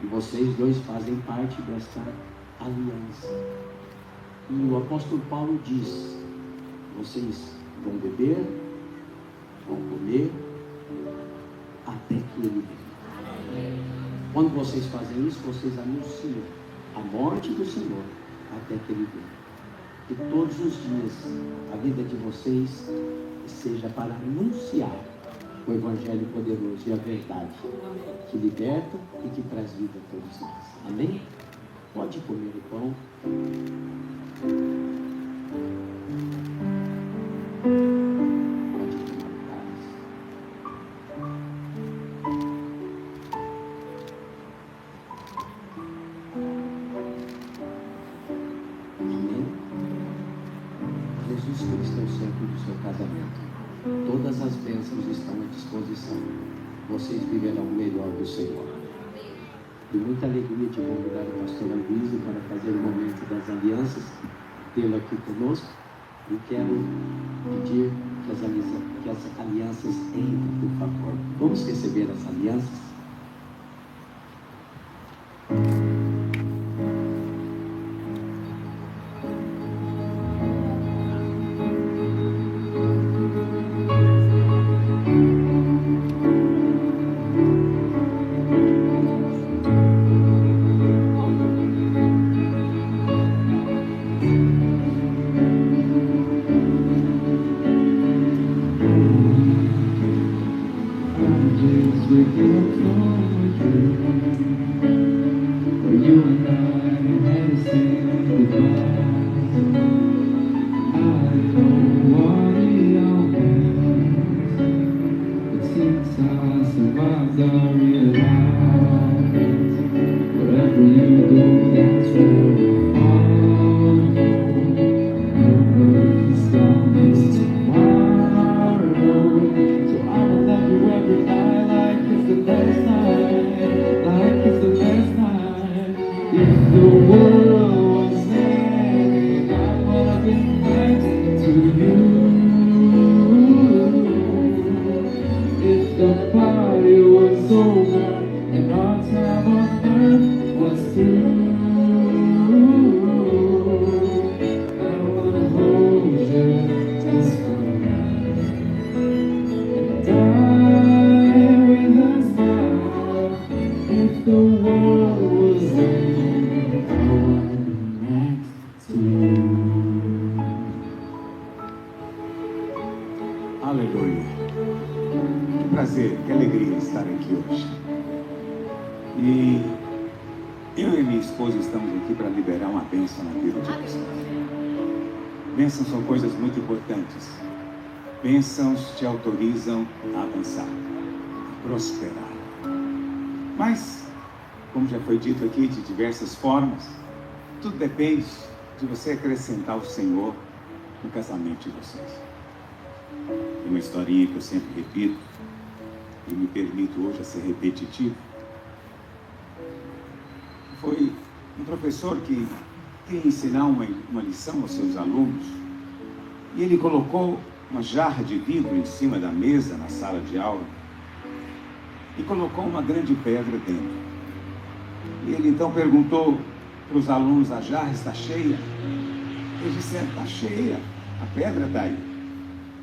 E vocês dois fazem parte dessa aliança. E o apóstolo Paulo diz: vocês vão beber, vão comer, até que ele venha. Quando vocês fazem isso, vocês anunciam a morte do Senhor até que ele venha. Que todos os dias a vida de vocês seja para anunciar o Evangelho poderoso e a verdade que liberta e que traz vida a todos nós. Amém? Pode comer o pão. Pode tomar o cálice. Amém? Jesus Cristo é o centro do seu casamento. Todas as bênçãos estão à disposição. Vocês viverão o melhor do Senhor. E muita alegria de convidar o pastor Luiz para fazer o momento das alianças, tê-lo aqui conosco. E quero pedir que as alianças entrem, por favor. Vamos receber as alianças? We give aqui hoje. E eu e minha esposa estamos aqui para liberar uma bênção na vida de vocês. Bênçãos são coisas muito importantes. Bênçãos te autorizam a avançar, a prosperar. Mas, como já foi dito aqui de diversas formas, tudo depende de você acrescentar o Senhor no casamento de vocês. Tem uma historinha que eu sempre repito, e me permito hoje a ser repetitivo. Foi um professor que queria ensinar uma lição aos seus alunos, e ele colocou uma jarra de vidro em cima da mesa na sala de aula e colocou uma grande pedra dentro. E ele então perguntou para os alunos: a jarra está cheia? Eles disseram: está cheia, a pedra está aí.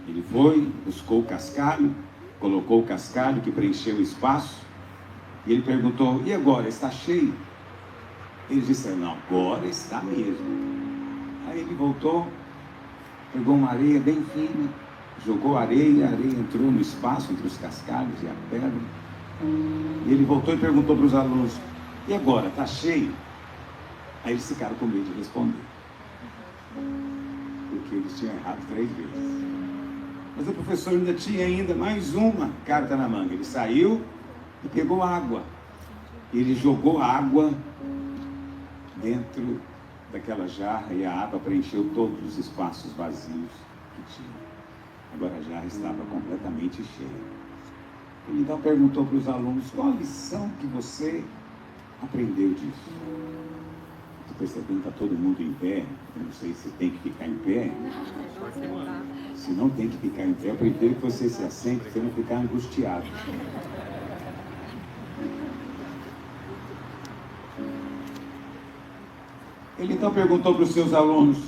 Ele foi, buscou o cascalho, colocou o cascalho que preencheu o espaço, e ele perguntou: e agora, está cheio? Eles disseram: não, agora está mesmo. Aí ele voltou, pegou uma areia bem fina, jogou a areia entrou no espaço entre os cascalhos e a pedra. E ele voltou e perguntou para os alunos: e agora, está cheio? Aí eles ficaram com medo de responder, porque eles tinham errado 3 vezes. Mas o professor ainda tinha mais uma carta na manga. Ele saiu e pegou água. Ele jogou água dentro daquela jarra e a água preencheu todos os espaços vazios que tinha. Agora a jarra estava completamente cheia. Ele então perguntou para os alunos: qual a lição que você aprendeu disso? Estou percebendo que está todo mundo em pé. Eu não sei se tem que ficar em pé. Se não tem que ficar em pé, eu prefiro que você se assente para não ficar angustiado. Ele então perguntou para os seus alunos: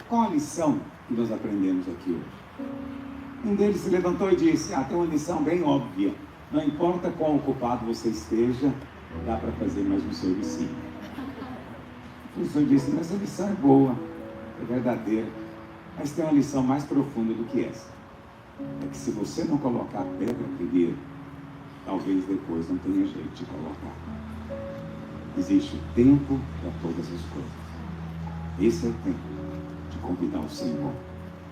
qual a lição que nós aprendemos aqui hoje? Um deles se levantou e disse: tem uma lição bem óbvia. Não importa quão ocupado você esteja, dá para fazer mais um servicinho. O professor disse: mas essa lição é boa, é verdadeira, mas tem uma lição mais profunda do que essa. É que se você não colocar a pedra primeiro, talvez depois não tenha jeito de colocar. Existe o tempo para todas as coisas. Esse é o tempo de convidar o Senhor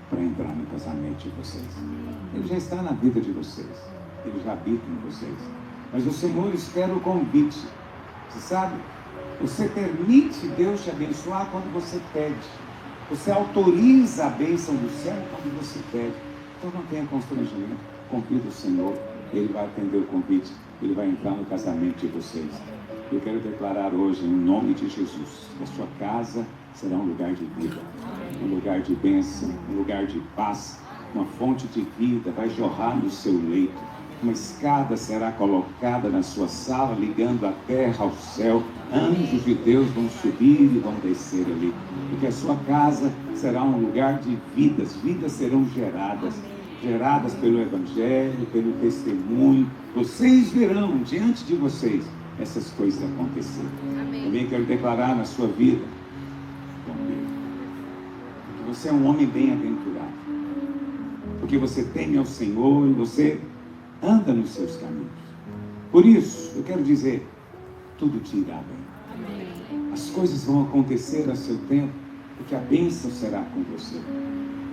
para entrar no casamento de vocês. Ele já está na vida de vocês. Ele já habita em vocês. Mas o Senhor espera o convite. Você sabe? Você permite Deus te abençoar quando você pede. Você autoriza a bênção do céu quando você pede. Então não tenha constrangimento. Convida o Senhor. Ele vai atender o convite. Ele vai entrar no casamento de vocês. Eu quero declarar hoje, em nome de Jesus, que a sua casa será um lugar de vida, um lugar de bênção, um lugar de paz, uma fonte de vida vai jorrar no seu leito. Uma escada será colocada na sua sala, ligando a terra ao céu. Anjos de Deus vão subir e vão descer ali. Porque a sua casa será um lugar de vidas. Vidas serão geradas pelo Evangelho, pelo testemunho. Vocês verão diante de vocês essas coisas acontecerem. Também quero declarar na sua vida, que você é um homem bem-aventurado. Porque você teme ao Senhor e você anda nos seus caminhos. Por isso, eu quero dizer, tudo te irá bem. As coisas vão acontecer a seu tempo, porque a bênção será com você.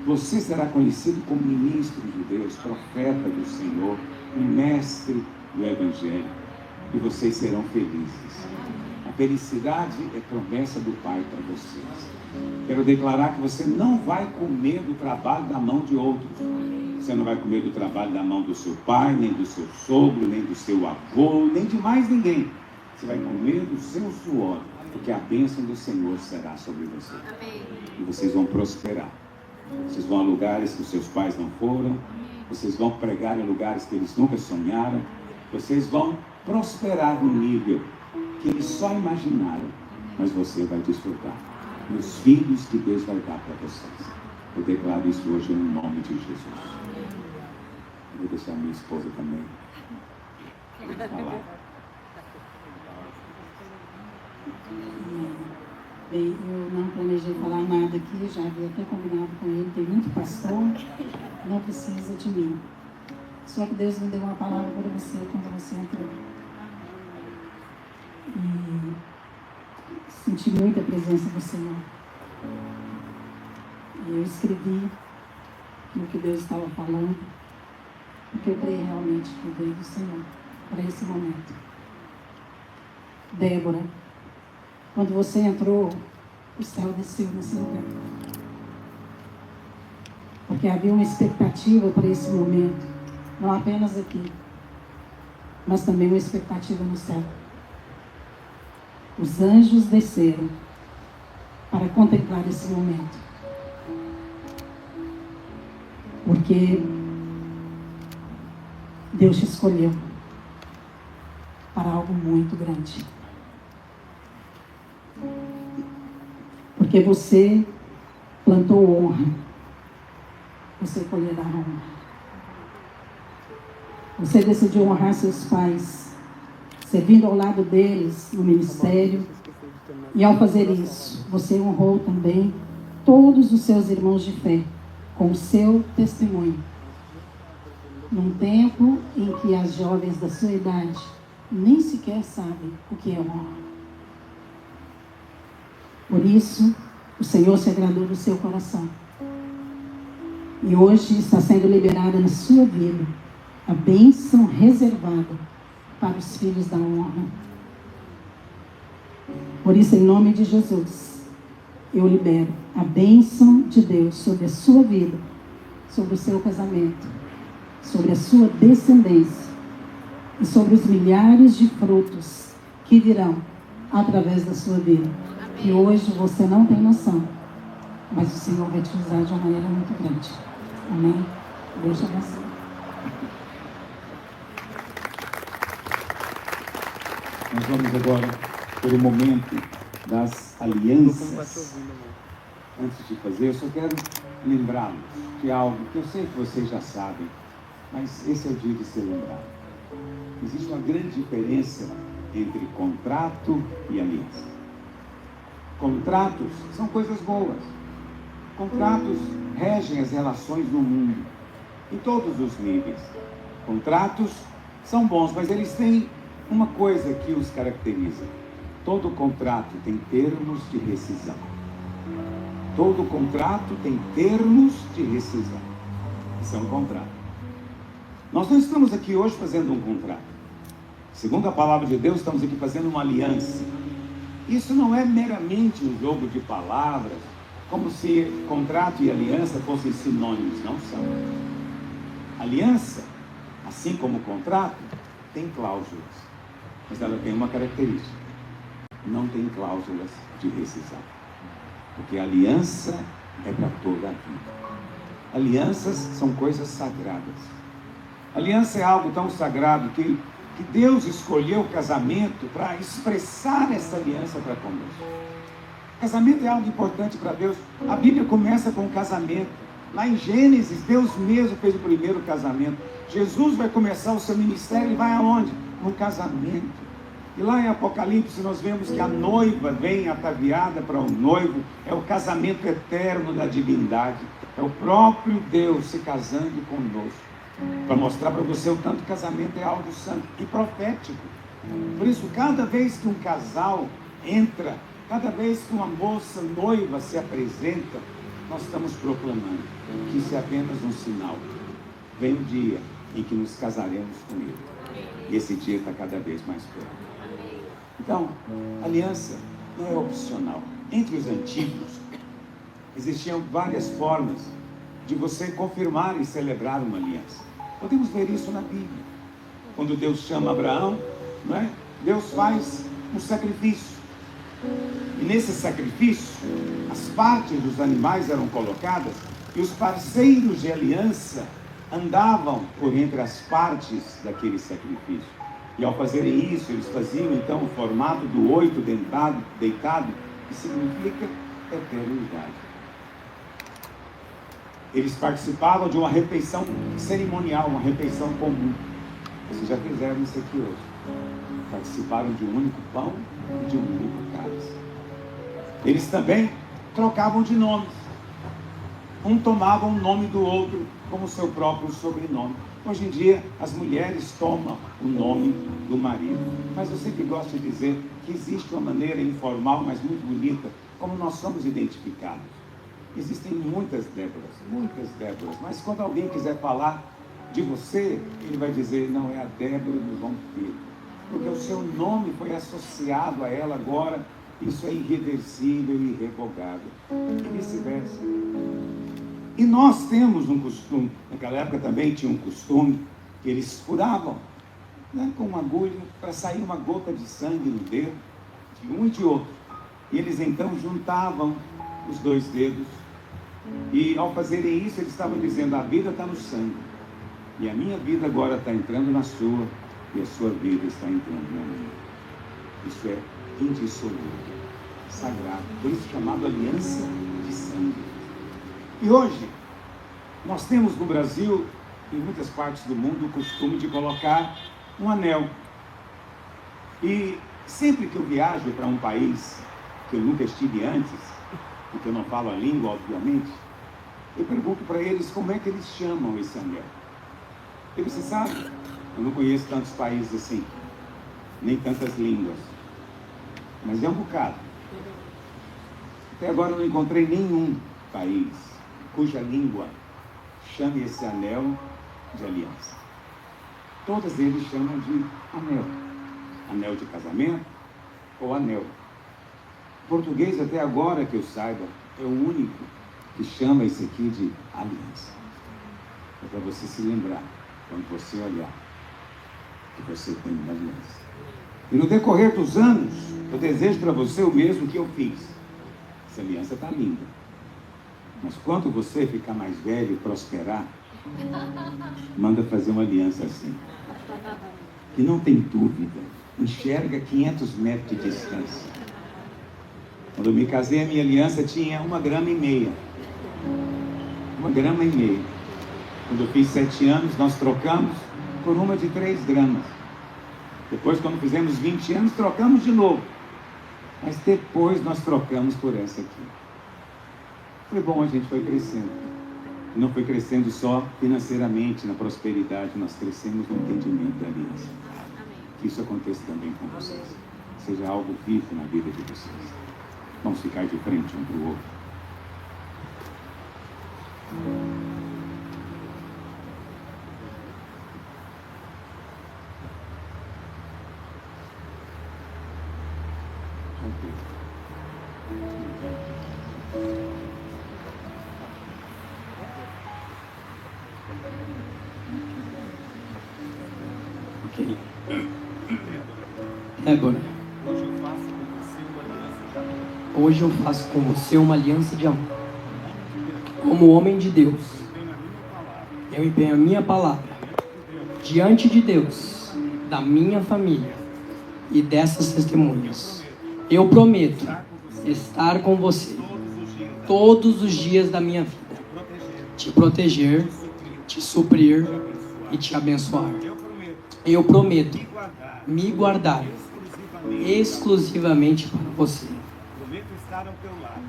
Você será conhecido como ministro de Deus, profeta do Senhor, um mestre do Evangelho, e vocês serão felizes. A felicidade é promessa do Pai para vocês. Quero declarar que você não vai comer do trabalho da mão de outros. Você não vai comer do trabalho da mão do seu pai, nem do seu sogro, nem do seu avô, nem de mais ninguém. Você vai comer do seu suor, porque a bênção do Senhor será sobre você. E vocês vão prosperar. Vocês vão a lugares que os seus pais não foram. Vocês vão pregar em lugares que eles nunca sonharam. Vocês vão prosperar no nível que eles só imaginaram. Mas você vai desfrutar dos filhos que Deus vai dar para vocês. Eu declaro isso hoje em nome de Jesus. Eu vou deixar minha esposa também falar. Bem, eu não planejei falar nada aqui, já havia até combinado com ele, tem muito pastor, não precisa de mim. Só que Deus me deu uma palavra para você quando você entrou. E senti muita presença do Senhor. E eu escrevi no que Deus estava falando, porque eu creio realmente que veio do Senhor para esse momento. Débora, quando você entrou, o céu desceu nesse lugar. Porque havia uma expectativa para esse momento, não apenas aqui, mas também uma expectativa no céu. Os anjos desceram para contemplar esse momento. Porque Deus te escolheu para algo muito grande. Porque você plantou honra, você colherá honra. Você decidiu honrar seus pais, servindo ao lado deles no ministério. E ao fazer isso, você honrou também todos os seus irmãos de fé, com o seu testemunho. Num tempo em que as jovens da sua idade nem sequer sabem o que é honra. Por isso, o Senhor se agradou do seu coração. E hoje está sendo liberada na sua vida a bênção reservada para os filhos da honra. Por isso, em nome de Jesus, eu libero a bênção de Deus sobre a sua vida, sobre o seu casamento, sobre a sua descendência e sobre os milhares de frutos que virão através da sua vida. Que hoje você não tem noção, mas o Senhor vai te usar de uma maneira muito grande. Amém? Deus te abençoe. Nós vamos agora por um momento das alianças. Antes de fazer, eu só quero lembrá-los de algo que eu sei que vocês já sabem, mas esse é o dia de ser lembrado. Existe uma grande diferença entre contrato e aliança. Contratos são coisas boas. Contratos regem as relações no mundo, em todos os níveis. Contratos são bons, mas eles têm uma coisa que os caracteriza. Todo contrato tem termos de rescisão. Todo contrato tem termos de rescisão. Isso é um contrato. Nós não estamos aqui hoje fazendo um contrato. Segundo a palavra de Deus, estamos aqui fazendo uma aliança. Isso não é meramente um jogo de palavras, como se contrato e aliança fossem sinônimos. Não são. Aliança, assim como contrato, tem cláusulas. Mas ela tem uma característica. Não tem cláusulas de rescisão. Porque a aliança é para toda a vida. Alianças são coisas sagradas. Aliança é algo tão sagrado que Deus escolheu o casamento para expressar essa aliança para conosco. Casamento é algo importante para Deus. A Bíblia começa com o casamento. Lá em Gênesis, Deus mesmo fez o primeiro casamento. Jesus vai começar o seu ministério e vai aonde? No casamento. E lá em Apocalipse nós vemos que a noiva vem ataviada para o noivo. É o casamento eterno da divindade. É o próprio Deus se casando conosco. Para mostrar para você o tanto que casamento é algo santo e profético. Por isso, cada vez que um casal entra, cada vez que uma moça noiva se apresenta, nós estamos proclamando que isso é apenas um sinal. Vem o dia em que nos casaremos com Ele. E esse dia está cada vez mais perto. Então, aliança não é opcional. Entre os antigos, existiam várias formas de você confirmar e celebrar uma aliança. Podemos ver isso na Bíblia. Quando Deus chama Abraão, não é? Deus faz um sacrifício. E nesse sacrifício, as partes dos animais eram colocadas e os parceiros de aliança andavam por entre as partes daquele sacrifício. E ao fazerem isso, eles faziam então o formato do 8 deitado, que significa eternidade. Eles participavam de uma refeição cerimonial, uma refeição comum. Vocês já fizeram isso aqui hoje. Participaram de um único pão e de um único cálice. Eles também trocavam de nomes. Um tomava o nome do outro como seu próprio sobrenome. Hoje em dia, as mulheres tomam o nome do marido. Mas eu sempre gosto de dizer que existe uma maneira informal, mas muito bonita, como nós somos identificados. Existem muitas Déboras, mas quando alguém quiser falar de você, ele vai dizer, não, é a Débora do João Pedro. Porque o seu nome foi associado a ela agora, isso é irreversível e irrevogável. E vice-versa. E nós temos um costume, naquela época também tinha um costume, que eles furavam, né, com uma agulha para sair uma gota de sangue no dedo, de um e de outro. E eles então juntavam os dois dedos, e ao fazerem isso, eles estavam dizendo, a vida está no sangue, e a minha vida agora está entrando na sua, e a sua vida está entrando na minha. Isso é indissolúvel, sagrado, por isso chamado aliança de sangue. E hoje, nós temos no Brasil, em muitas partes do mundo, o costume de colocar um anel. E sempre que eu viajo para um país que eu nunca estive antes, porque eu não falo a língua, obviamente, eu pergunto para eles como é que eles chamam esse anel. E você sabe, eu não conheço tantos países assim, nem tantas línguas, mas é um bocado. Até agora eu não encontrei nenhum país cuja língua chame esse anel de aliança. Todas eles chamam de anel. Anel de casamento ou anel. O português, até agora que eu saiba, é o único que chama isso aqui de aliança. É para você se lembrar, quando você olhar, que você tem uma aliança. E no decorrer dos anos, eu desejo para você o mesmo que eu fiz. Essa aliança está linda. Mas quando você ficar mais velho e prosperar, manda fazer uma aliança assim. E não tem dúvida, enxerga 500 metros de distância. Quando eu me casei, a minha aliança tinha 1,5 gramas. 1,5 gramas. Quando eu fiz 7 anos, nós trocamos por uma de 3 gramas. Depois, quando fizemos 20 anos, trocamos de novo. Mas depois nós trocamos por essa aqui. Foi bom, a gente foi crescendo. E não foi crescendo só financeiramente, na prosperidade, nós crescemos no entendimento da aliança. Que isso aconteça também com vocês. Seja algo vivo na vida de vocês. Vamos ficar de frente um para o outro. Ok. Débora, hoje eu faço com você uma aliança de amor. Como homem de Deus, eu empenho a minha palavra diante de Deus, da minha família e dessas testemunhas. Eu prometo estar com você todos os dias da minha vida, te proteger, te suprir e te abençoar. Eu prometo me guardar exclusivamente para você.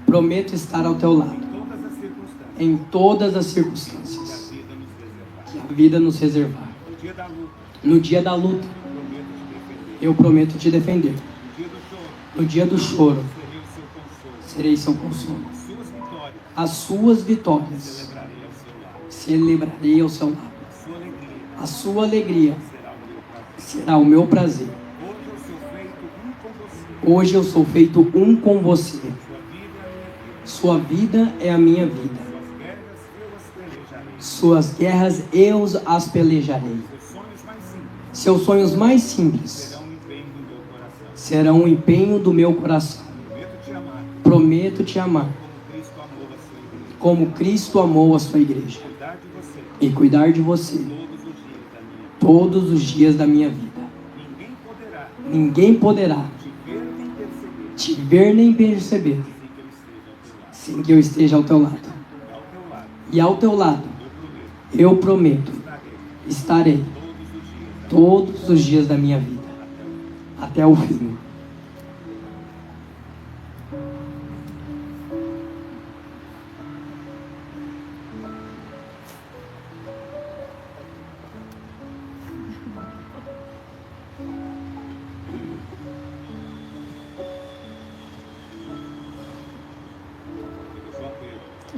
Prometo estar ao teu lado em todas as circunstâncias que a vida nos reservar. No dia da luta, eu prometo te defender. No dia do choro, serei seu consolo. As suas vitórias celebrarei ao seu lado. A sua alegria será o meu prazer. Hoje eu sou feito um com você. Sua vida é a minha vida. Suas guerras eu as pelejarei. Seus sonhos mais simples serão um empenho do meu coração. Prometo te amar como Cristo amou a sua igreja e cuidar de você todos os dias da minha vida. Ninguém poderá te ver nem perceber sem que eu esteja ao teu lado. E ao teu lado, eu prometo, estarei todos os dias da minha vida, até o fim.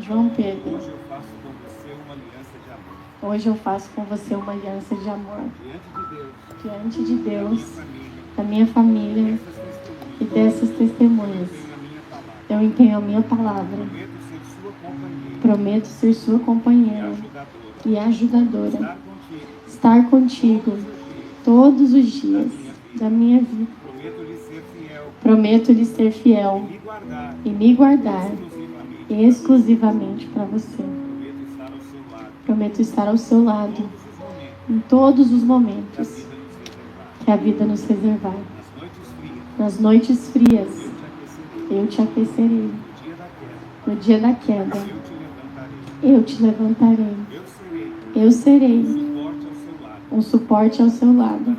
João Pedro, hoje eu faço com você uma aliança de amor. hoje eu faço com você uma aliança de amor. Diante de Deus, Da minha família e dessas testemunhas, eu empenho a minha palavra. Prometo ser sua companheira e ajudadora. Estar contigo todos os dias da minha vida. Prometo lhe ser fiel e me guardar exclusivamente para você. Prometo estar ao seu lado em todos os momentos que a vida nos reservar. Nas noites frias, eu te aquecerei. No dia da queda, eu te levantarei. Eu serei um suporte ao seu lado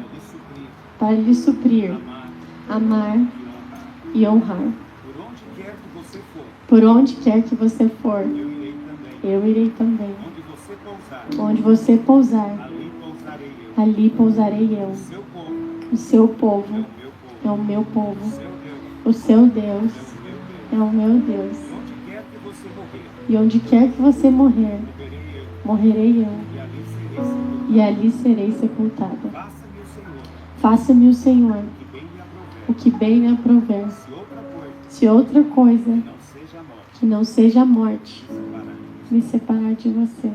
para lhe suprir, amar e honrar. Por onde quer que você for, eu irei também. Onde você pousar, ali pousarei eu. O seu povo é o meu povo. O seu Deus é o meu Deus. E onde quer que você morrer, morrerei eu. E ali serei sepultada. Faça-me o Senhor o que bem lhe aprouver. Se outra coisa que não seja a morte me separar de você.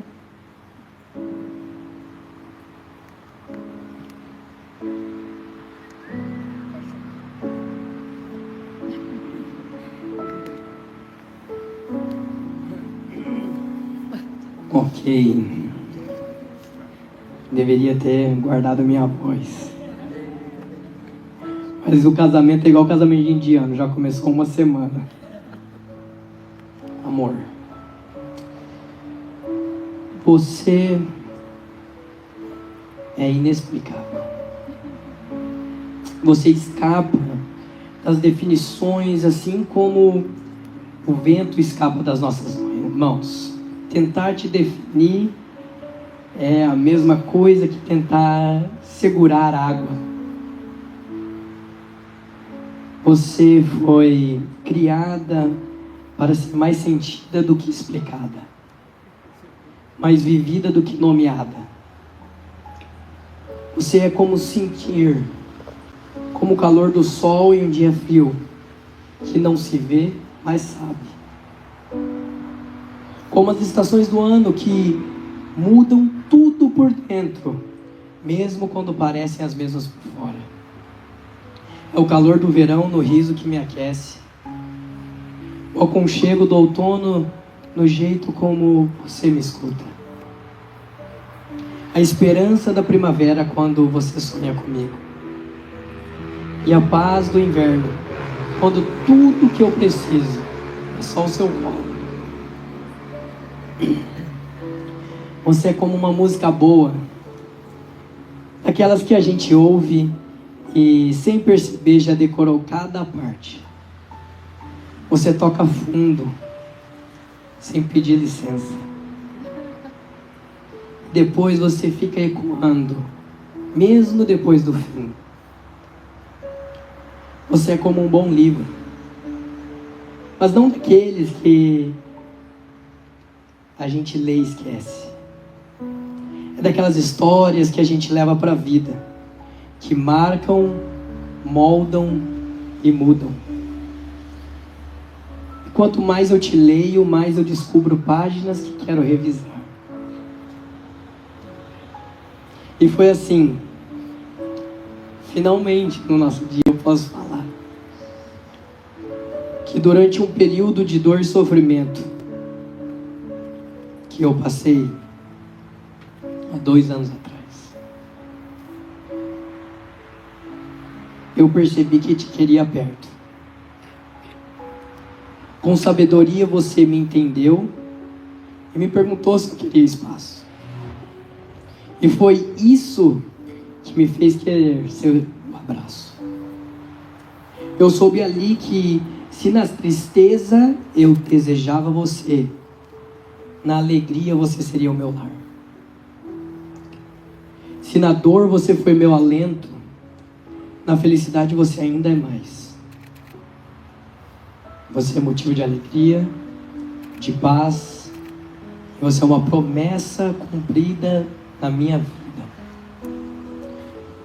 Ok. Deveria ter guardado minha voz. Mas o casamento é igual o casamento de indiano, já começou uma semana. Amor, você é inexplicável. Você escapa das definições, assim como o vento escapa das nossas mãos. Tentar te definir é a mesma coisa que tentar segurar água. Você foi criada para ser mais sentida do que explicada, mais vivida do que nomeada. Você é como sentir, como o calor do sol em um dia frio, que não se vê, mas sabe. Como as estações do ano que mudam tudo por dentro, mesmo quando parecem as mesmas por fora. É o calor do verão no riso que me aquece. O aconchego do outono no jeito como você me escuta. A esperança da primavera quando você sonha comigo. E a paz do inverno quando tudo que eu preciso é só o seu colo. Você é como uma música boa, daquelas que a gente ouve e sem perceber já decorou cada parte. Você toca fundo, sem pedir licença. Depois você fica ecoando, mesmo depois do fim. Você é como um bom livro, mas não daqueles que a gente lê e esquece. É daquelas histórias que a gente leva para a vida, que marcam, moldam e mudam. E quanto mais eu te leio, mais eu descubro páginas que quero revisar. E foi assim, finalmente no nosso dia eu posso falar que durante um período de dor e sofrimento que eu passei há 2 anos atrás, eu percebi que te queria perto. Com sabedoria você me entendeu e me perguntou se eu queria espaço. E foi isso que me fez querer seu abraço. Eu soube ali que se na tristeza eu desejava você, na alegria você seria o meu lar. Se na dor você foi meu alento, na felicidade você ainda é mais. Você é motivo de alegria, de paz Você é uma promessa cumprida na minha vida.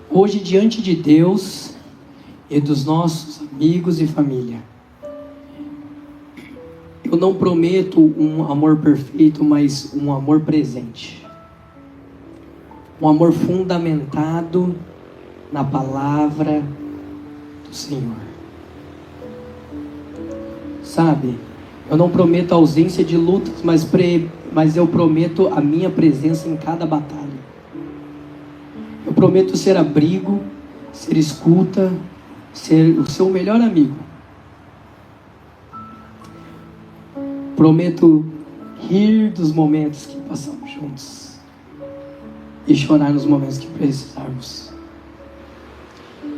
Hoje, diante de Deus e dos nossos amigos e família, eu não prometo um amor perfeito, mas um amor presente. Um amor fundamentado na palavra do Senhor. Sabe, eu não prometo ausência de lutas, mas eu prometo a minha presença em cada batalha. Eu prometo ser abrigo, ser escuta, ser o seu melhor amigo. Prometo rir dos momentos que passamos juntos e chorar nos momentos que precisarmos.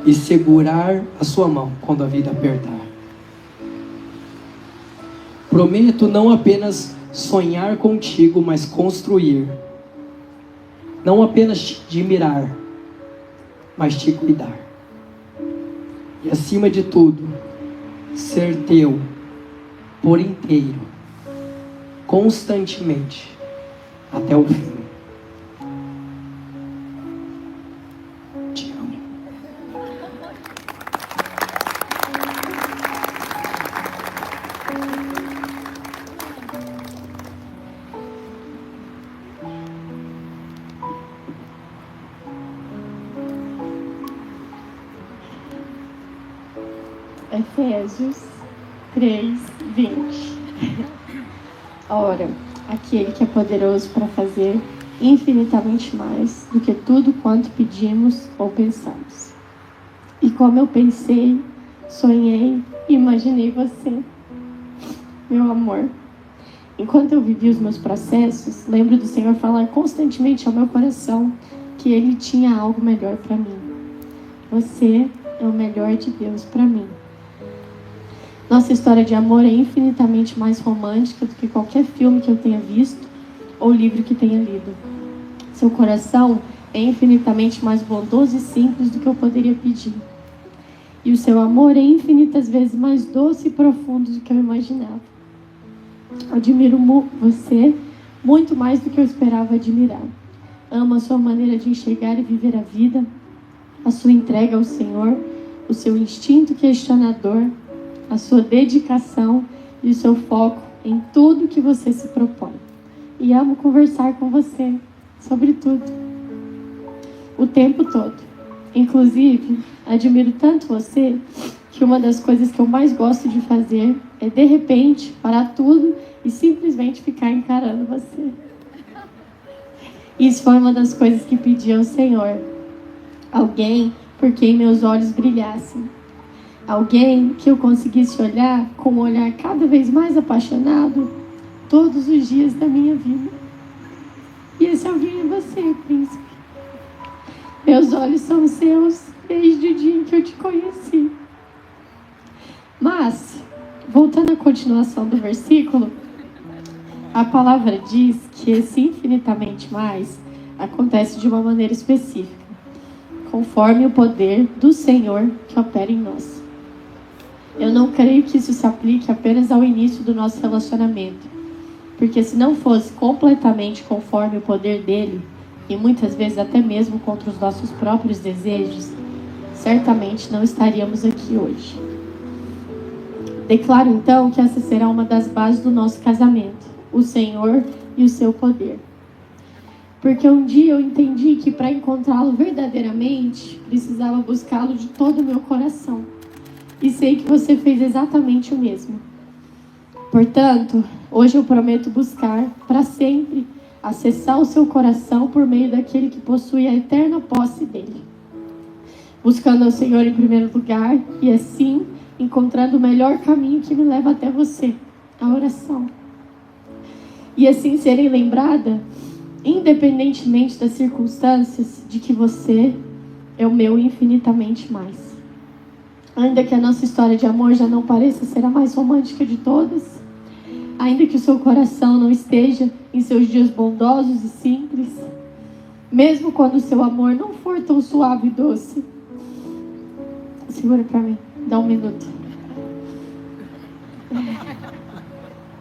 E segurar a sua mão quando a vida apertar. Prometo não apenas sonhar contigo, mas construir. Não apenas te admirar, mas te cuidar. E acima de tudo, ser teu por inteiro, constantemente, até o fim. Te amo. Efésios 3:20. Ora, aquele que é poderoso para fazer infinitamente mais do que tudo quanto pedimos ou pensamos. E como eu pensei, sonhei e imaginei você, meu amor. Enquanto eu vivi os meus processos, lembro do Senhor falar constantemente ao meu coração que Ele tinha algo melhor para mim. Você é o melhor de Deus para mim. Nossa história de amor é infinitamente mais romântica do que qualquer filme que eu tenha visto ou livro que tenha lido. Seu coração é infinitamente mais bondoso e simples do que eu poderia pedir. E o seu amor é infinitas vezes mais doce e profundo do que eu imaginava. Admiro você muito mais do que eu esperava admirar. Amo a sua maneira de enxergar e viver a vida, a sua entrega ao Senhor, o seu instinto questionador, a sua dedicação e o seu foco em tudo que você se propõe. E amo conversar com você sobre tudo, o tempo todo. Inclusive, admiro tanto você que uma das coisas que eu mais gosto de fazer é, de repente, parar tudo e simplesmente ficar encarando você. Isso foi uma das coisas que pedi ao Senhor. Alguém por quem meus olhos brilhassem. Alguém que eu conseguisse olhar com um olhar cada vez mais apaixonado todos os dias da minha vida. E esse alguém é você, príncipe. Meus olhos são seus desde o dia em que eu te conheci. Mas, voltando à continuação do versículo, a palavra diz que esse infinitamente mais acontece de uma maneira específica, conforme o poder do Senhor que opera em nós. Eu não creio que isso se aplique apenas ao início do nosso relacionamento, porque se não fosse completamente conforme o poder dele, e muitas vezes até mesmo contra os nossos próprios desejos, certamente não estaríamos aqui hoje. Declaro então que essa será uma das bases do nosso casamento, o Senhor e o seu poder. Porque um dia eu entendi que para encontrá-lo verdadeiramente, precisava buscá-lo de todo o meu coração. E sei que você fez exatamente o mesmo. Portanto, hoje eu prometo buscar para sempre acessar o seu coração por meio daquele que possui a eterna posse dele. Buscando ao Senhor em primeiro lugar e assim encontrando o melhor caminho que me leva até você, a oração. E assim serei lembrada, independentemente das circunstâncias, de que você é o meu infinitamente mais. Ainda que a nossa história de amor já não pareça ser a mais romântica de todas, ainda que o seu coração não esteja em seus dias bondosos e simples, mesmo quando o seu amor não for tão suave e doce. Segura pra mim, dá um minuto.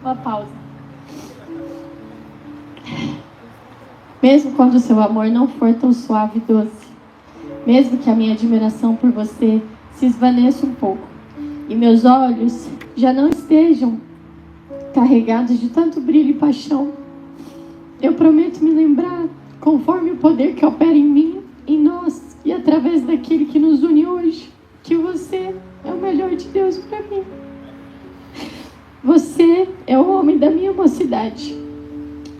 Uma pausa. Mesmo quando o seu amor não for tão suave e doce. Mesmo que a minha admiração por você se esvaneça um pouco. E meus olhos já não estejam carregados de tanto brilho e paixão. Eu prometo me lembrar, conforme o poder que opera em mim, em nós e através daquele que nos une hoje, que você é o melhor de Deus para mim. Você é o homem da minha mocidade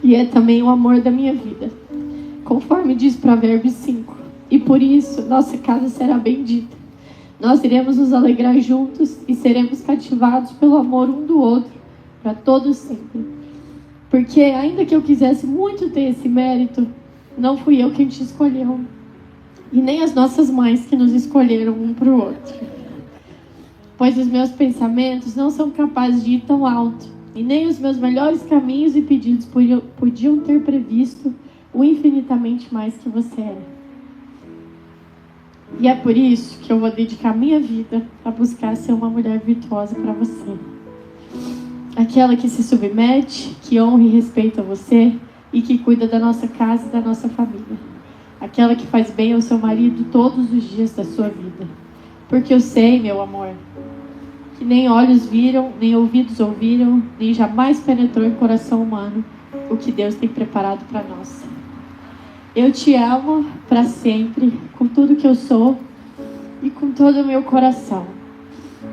e é também o amor da minha vida, conforme diz Provérbios 5. E por isso nossa casa será bendita. Nós iremos nos alegrar juntos e seremos cativados pelo amor um do outro para todos sempre. Porque ainda que eu quisesse muito ter esse mérito, não fui eu quem te escolheu. E nem as nossas mães que nos escolheram um para o outro. Pois os meus pensamentos não são capazes de ir tão alto. E nem os meus melhores caminhos e pedidos podiam ter previsto o infinitamente mais que você é. E é por isso que eu vou dedicar minha vida a buscar ser uma mulher virtuosa para você. Aquela que se submete, que honra e respeita você e que cuida da nossa casa e da nossa família. Aquela que faz bem ao seu marido todos os dias da sua vida. Porque eu sei, meu amor, que nem olhos viram, nem ouvidos ouviram, nem jamais penetrou em coração humano o que Deus tem preparado para nós. Eu te amo para sempre, com tudo que eu sou e com todo o meu coração.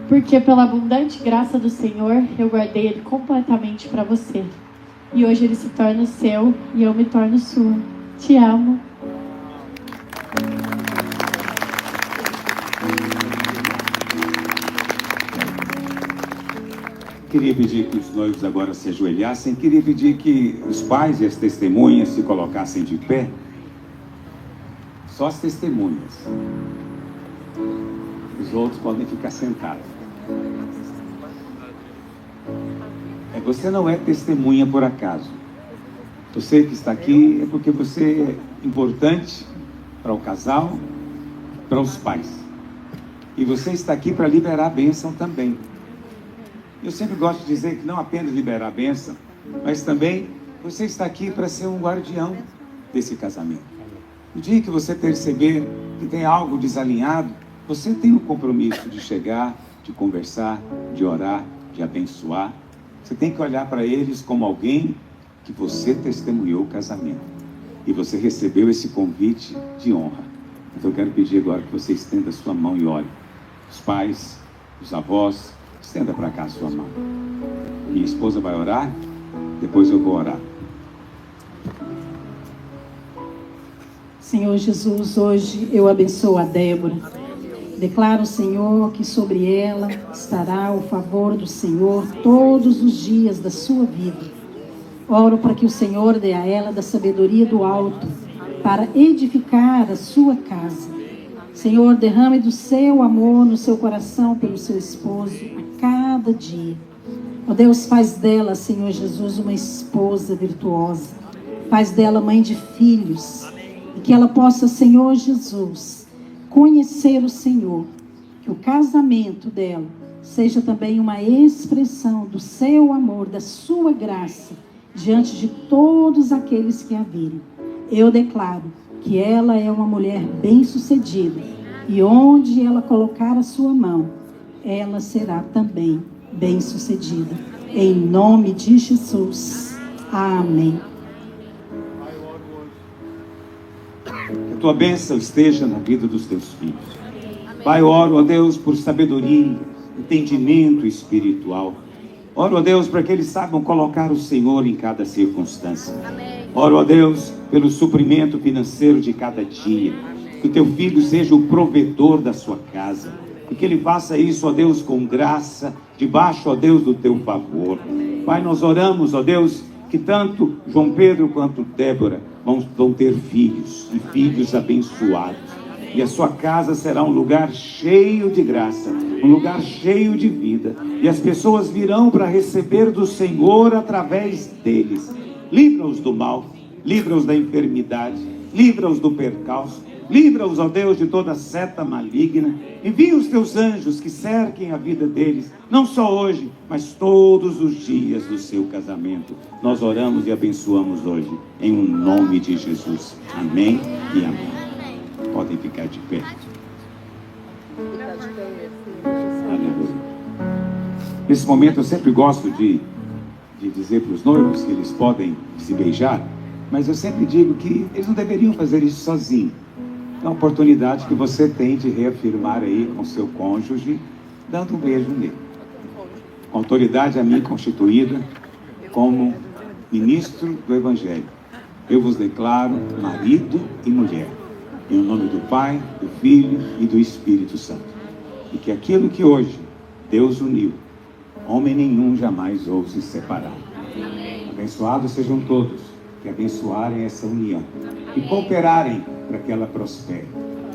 Porque pela abundante graça do Senhor, eu guardei Ele completamente para você. E hoje Ele se torna seu e eu me torno sua. Te amo. Queria pedir que os noivos agora se ajoelhassem. Queria pedir que os pais e as testemunhas se colocassem de pé. Só as testemunhas. Os outros podem ficar sentados. Você não é testemunha por acaso. Você que está aqui é porque você é importante para o casal, para os pais. E você está aqui para liberar a bênção também. Eu sempre gosto de dizer que não apenas liberar a bênção, mas também você está aqui para ser um guardião desse casamento. No dia que você perceber que tem algo desalinhado, você tem o compromisso de chegar, de conversar, de orar, de abençoar. Você tem que olhar para eles como alguém que você testemunhou o casamento. E você recebeu esse convite de honra. Então eu quero pedir agora que você estenda a sua mão e ore. Os pais, os avós, estenda para cá a sua mão. Minha esposa vai orar, depois eu vou orar. Senhor Jesus, hoje eu abençoo a Débora. Declaro, Senhor, que sobre ela estará o favor do Senhor todos os dias da sua vida. Oro para que o Senhor dê a ela da sabedoria do alto para edificar a sua casa. Senhor, derrame do seu amor no seu coração pelo seu esposo a cada dia. Ó Deus, faz dela, Senhor Jesus, uma esposa virtuosa. Faz dela mãe de filhos. E que ela possa, Senhor Jesus, conhecer o Senhor, que o casamento dela seja também uma expressão do seu amor, da sua graça, diante de todos aqueles que a virem. Eu declaro que ela é uma mulher bem-sucedida, e onde ela colocar a sua mão, ela será também bem-sucedida. Em nome de Jesus. Amém. Que a tua bênção esteja na vida dos teus filhos. Pai, oro, ó Deus, por sabedoria, entendimento espiritual. Oro, ó Deus, para que eles saibam colocar o Senhor em cada circunstância. Oro, ó Deus, pelo suprimento financeiro de cada dia. Que o teu filho seja o provedor da sua casa. E que ele faça isso, ó Deus, com graça, debaixo, ó Deus, do teu favor. Pai, nós oramos, ó Deus, que tanto João Pedro quanto Débora vão ter filhos, e filhos abençoados. E a sua casa será um lugar cheio de graça, um lugar cheio de vida. E as pessoas virão para receber do Senhor através deles. Livra-os do mal, livra-os da enfermidade, livra-os do percalço. Livra-os, ó Deus, de toda seta maligna. Envia os teus anjos que cerquem a vida deles, não só hoje, mas todos os dias do seu casamento. Nós oramos e abençoamos hoje, em um nome de Jesus. Amém e amém. Podem ficar de pé. Aleluia. Nesse momento eu sempre gosto de dizer para os noivos que eles podem se beijar, mas eu sempre digo que eles não deveriam fazer isso sozinhos. É uma oportunidade que você tem de reafirmar aí com seu cônjuge, dando um beijo nele. Com autoridade a mim constituída como ministro do Evangelho, eu vos declaro marido e mulher, em nome do Pai, do Filho e do Espírito Santo. E que aquilo que hoje Deus uniu, homem nenhum jamais ouse separar. Abençoados sejam todos que abençoarem essa união e cooperarem para que ela prospere.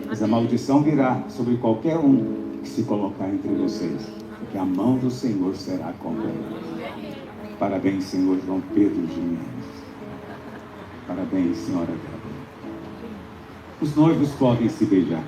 Mas a maldição virá sobre qualquer um que se colocar entre vocês, porque a mão do Senhor será contra eles. Parabéns, Senhor João Pedro Jimenez. Parabéns, Senhora Débora. Os noivos podem se beijar.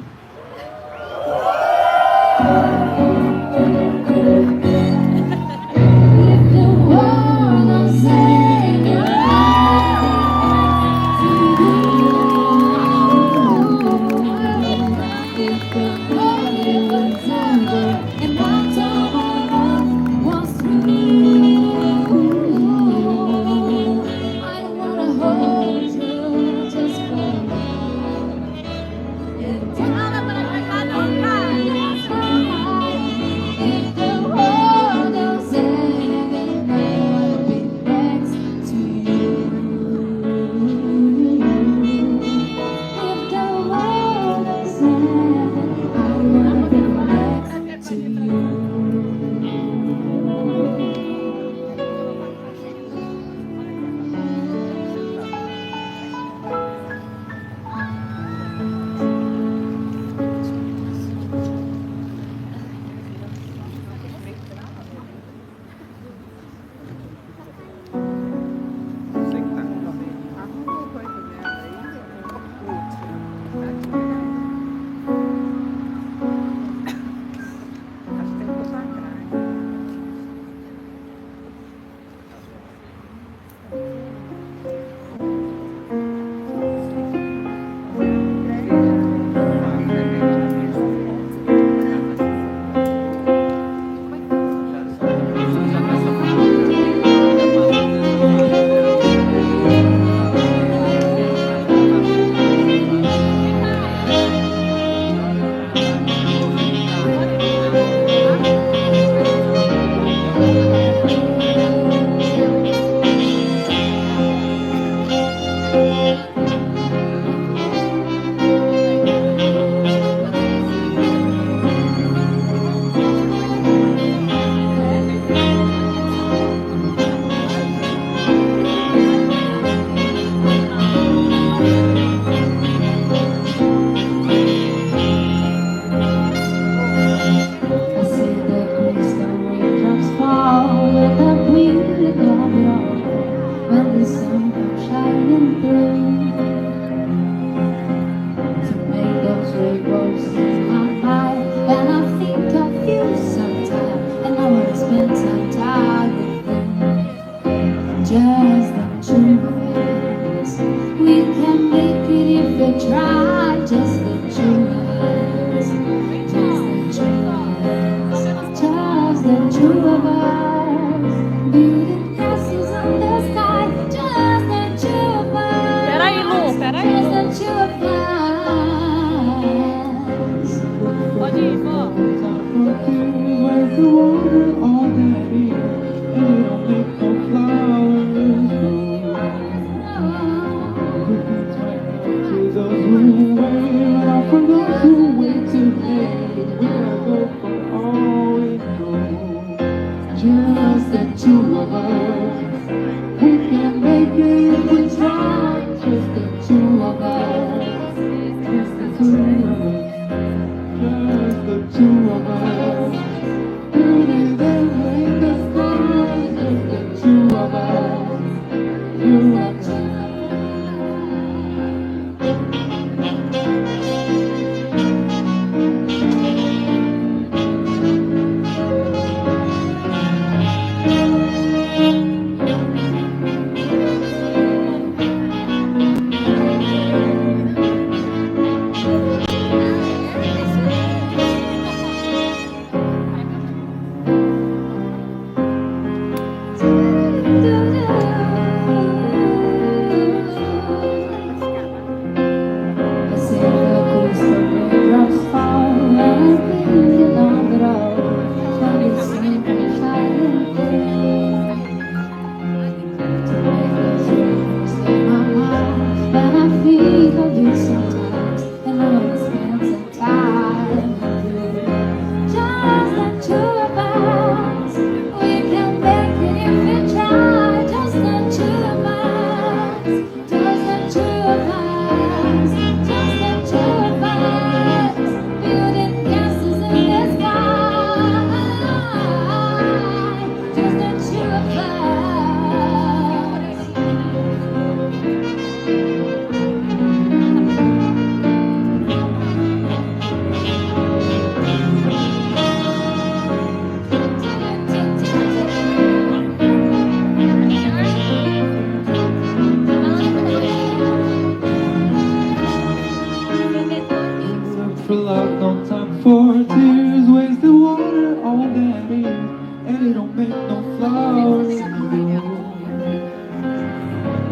our tears wasted water, all that is, and it don't make no flowers.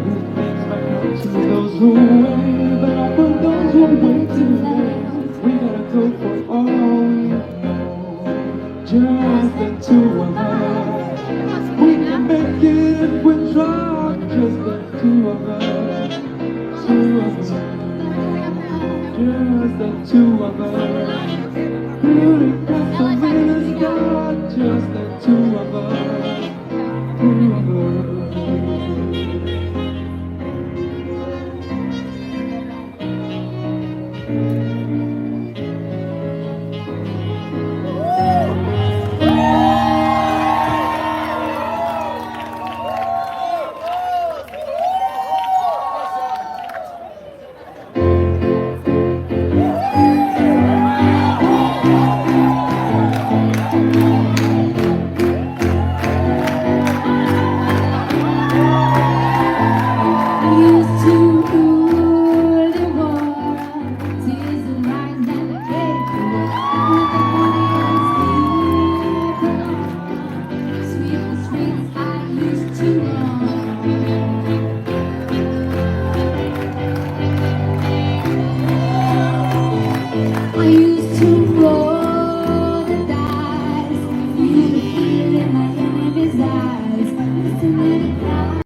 Give thanks back up to those who